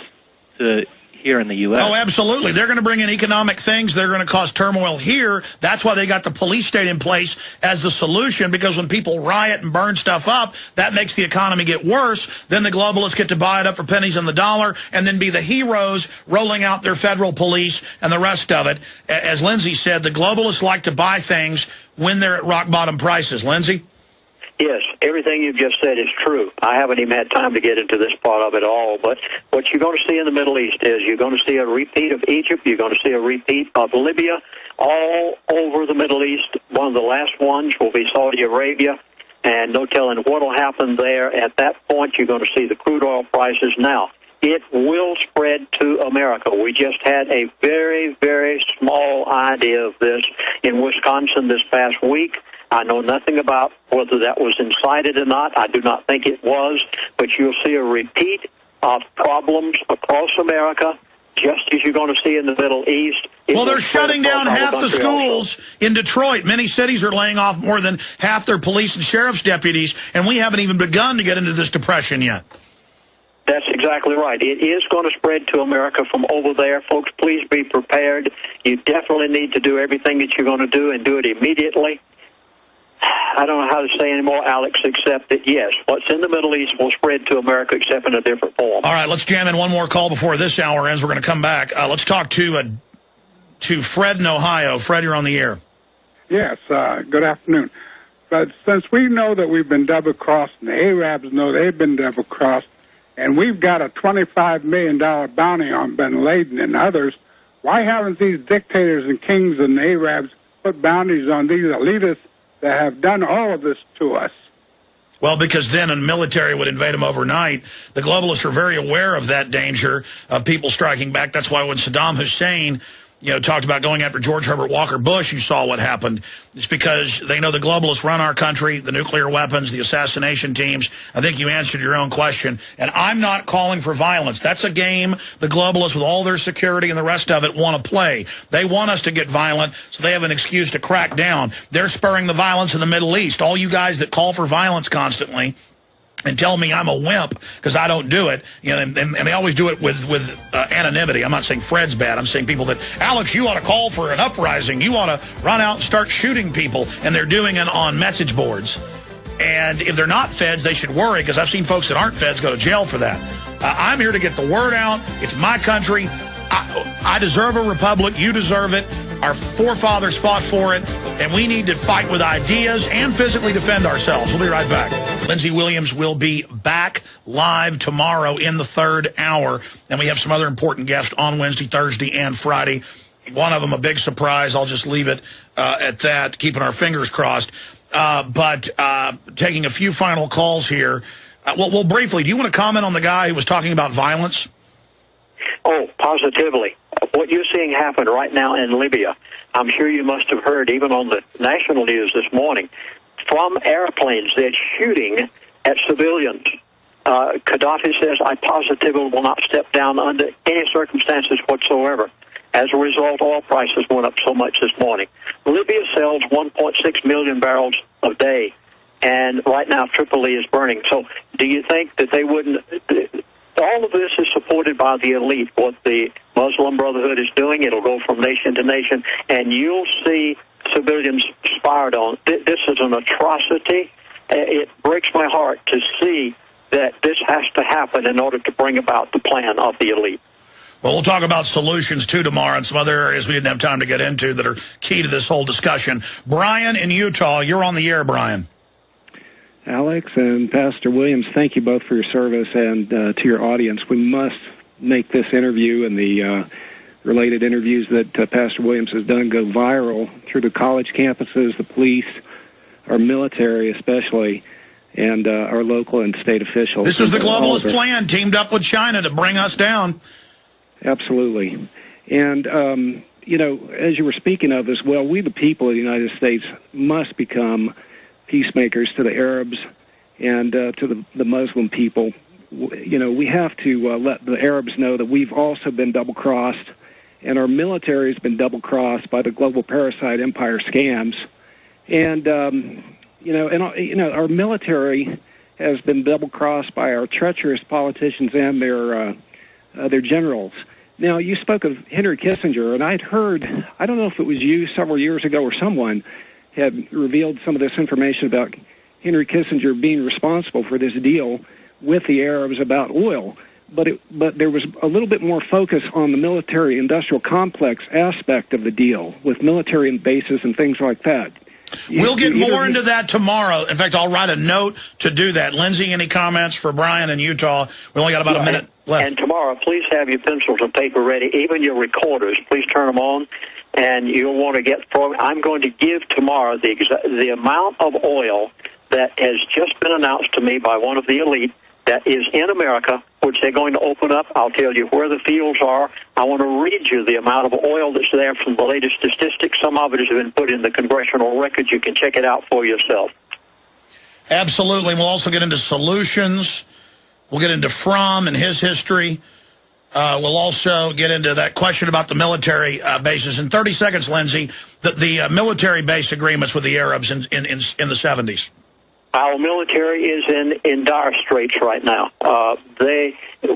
S6: to here in the U.S.?
S1: Oh, absolutely. They're going to bring in economic things. They're going to cause turmoil here. That's why they got the police state in place as the solution, because when people riot and burn stuff up, that makes the economy get worse. Then the globalists get to buy it up for pennies on the dollar and then be the heroes rolling out their federal police and the rest of it. As Lindsey said, the globalists like to buy things when they're at rock-bottom prices. Lindsey?
S2: Yes, everything you've just said is true. I haven't even had time to get into this part of it all, but what you're going to see in the Middle East is you're going to see a repeat of Egypt, you're going to see a repeat of Libya, all over the Middle East. One of the last ones will be Saudi Arabia, and no telling what will happen there. At that point, you're going to see the crude oil prices. Now, it will spread to America. We just had a very, very small idea of this in Wisconsin this past week. I know nothing about whether that was incited or not. I do not think it was, but you'll see a repeat of problems across America, just as you're going to see in the Middle East.
S1: Well, they're shutting down half the schools in Detroit. Many cities are laying off more than half their police and sheriff's deputies, and we haven't even begun to get into this depression yet.
S2: That's exactly right. It is going to spread to America from over there. Folks, please be prepared. You definitely need to do everything that you're going to do and do it immediately. I don't know how to say anymore, Alex, except that, yes, what's in the Middle East will spread to America, except in a different form.
S1: All right, let's jam in one more call before this hour ends. We're going to come back. Let's talk to Fred in Ohio. Fred, you're on the air.
S7: Yes, good afternoon. But since we know that we've been double-crossed, and the Arabs know they've been double-crossed, and we've got a $25 million bounty on bin Laden and others, why haven't these dictators and kings and the Arabs put bounties on these elitists that have done all of this to us?
S1: Well, because then a military would invade them overnight. The globalists are very aware of that danger of people striking back. That's why when Saddam Hussein, talked about going after George Herbert Walker Bush, you saw what happened. It's because they know the globalists run our country, the nuclear weapons, the assassination teams. I think you answered your own question. And I'm not calling for violence. That's a game the globalists, with all their security and the rest of it, want to play. They want us to get violent, so they have an excuse to crack down. They're spurring the violence in the Middle East. All you guys that call for violence constantly and tell me I'm a wimp because I don't do it, and they always do it with anonymity. I'm not saying Fred's bad. I'm saying people that, Alex, you ought to call for an uprising. You ought to run out and start shooting people, and they're doing it on message boards. And if they're not feds, they should worry, because I've seen folks that aren't feds go to jail for that. I'm here to get the word out. It's my country. I deserve a republic. You deserve it. Our forefathers fought for it, and we need to fight with ideas and physically defend ourselves. We'll be right back. Lindsey Williams will be back live tomorrow in the third hour, and we have some other important guests on Wednesday, Thursday, and Friday. One of them, a big surprise. I'll just leave it at that, keeping our fingers crossed. But taking a few final calls here. Well, briefly, do you want to comment on the guy who was talking about violence?
S2: Oh, positively. What you're seeing happen right now in Libya, I'm sure you must have heard, even on the national news this morning, from airplanes, they're shooting at civilians. Gaddafi says, I positively will not step down under any circumstances whatsoever. As a result, oil prices went up so much this morning. Libya sells 1.6 million barrels a day, and right now Tripoli is burning. So do you think that they wouldn't... All of this is supported by the elite. What the Muslim Brotherhood is doing, it'll go from nation to nation, and you'll see civilians fired on. This is an atrocity. It breaks my heart to see that this has to happen in order to bring about the plan of the elite.
S1: Well, we'll talk about solutions, too, tomorrow, and some other areas we didn't have time to get into that are key to this whole discussion. Brian in Utah, you're on the air, Brian.
S8: Alex and Pastor Williams, thank you both for your service, and to your audience. We must make this interview and the related interviews that Pastor Williams has done go viral through the college campuses, the police, our military especially. and our local and state officials.
S1: This was the globalist plan, teamed up with China to bring us down.
S8: Absolutely. And, you know, as you were speaking of as well, we the people of the United States must become peacemakers to the Arabs and to the Muslim people. You know, we have to let the Arabs know that we've also been double-crossed, and our military has been double-crossed by the global parasite empire scams. And, our military has been double-crossed by our treacherous politicians and their generals. Now, you spoke of Henry Kissinger, and I'd heard, I don't know if it was you several years ago or someone had revealed some of this information about Henry Kissinger being responsible for this deal with the Arabs about oil. But there was a little bit more focus on the military-industrial complex aspect of the deal with military bases and things like that.
S1: We'll get more into that tomorrow. In fact, I'll write a note to do that. Lindsay, any comments for Brian in Utah? We only got about a minute left.
S2: And tomorrow, please have your pencils and paper ready, even your recorders. Please turn them on, and you'll want to get I'm going to give tomorrow the amount of oil that has just been announced to me by one of the elite that is in America, which they're going to open up. I'll tell you where the fields are. I want to read you the amount of oil that's there from the latest statistics. Some of it has been put in the congressional record. You can check it out for yourself.
S1: Absolutely. We'll also get into solutions. We'll get into Fromm and his history. We'll also get into that question about the military bases. In 30 seconds, Lindsay, the military base agreements with the Arabs in the 70s.
S2: Our military is in dire straits right now.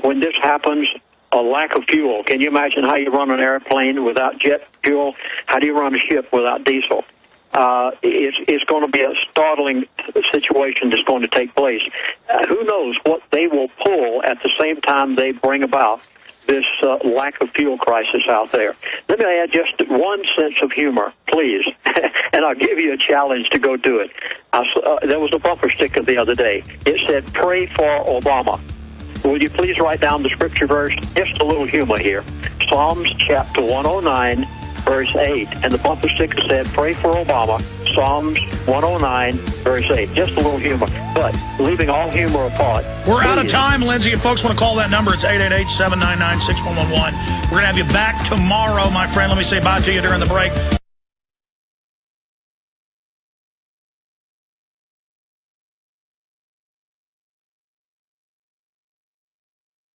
S2: When this happens, a lack of fuel. Can you imagine how you run an airplane without jet fuel? How do you run a ship without diesel? It's going to be a startling situation that's going to take place. Who knows what they will pull at the same time they bring about this lack of fuel crisis out there. Let me add just one sense of humor, please, and I'll give you a challenge to go do it. There was a bumper sticker the other day. It said, "Pray for Obama." Will you please write down the scripture verse? Just a little humor here. Psalms chapter 109, verse 8. And the bumper sticker said, "Pray for Obama." Psalms 109, verse 8. Just a little humor. But leaving all humor apart.
S1: We're out of time, Lindsay. If folks want to call that number, it's 888-799-6111. We're going to have you back tomorrow, my friend. Let me say bye to you during the break.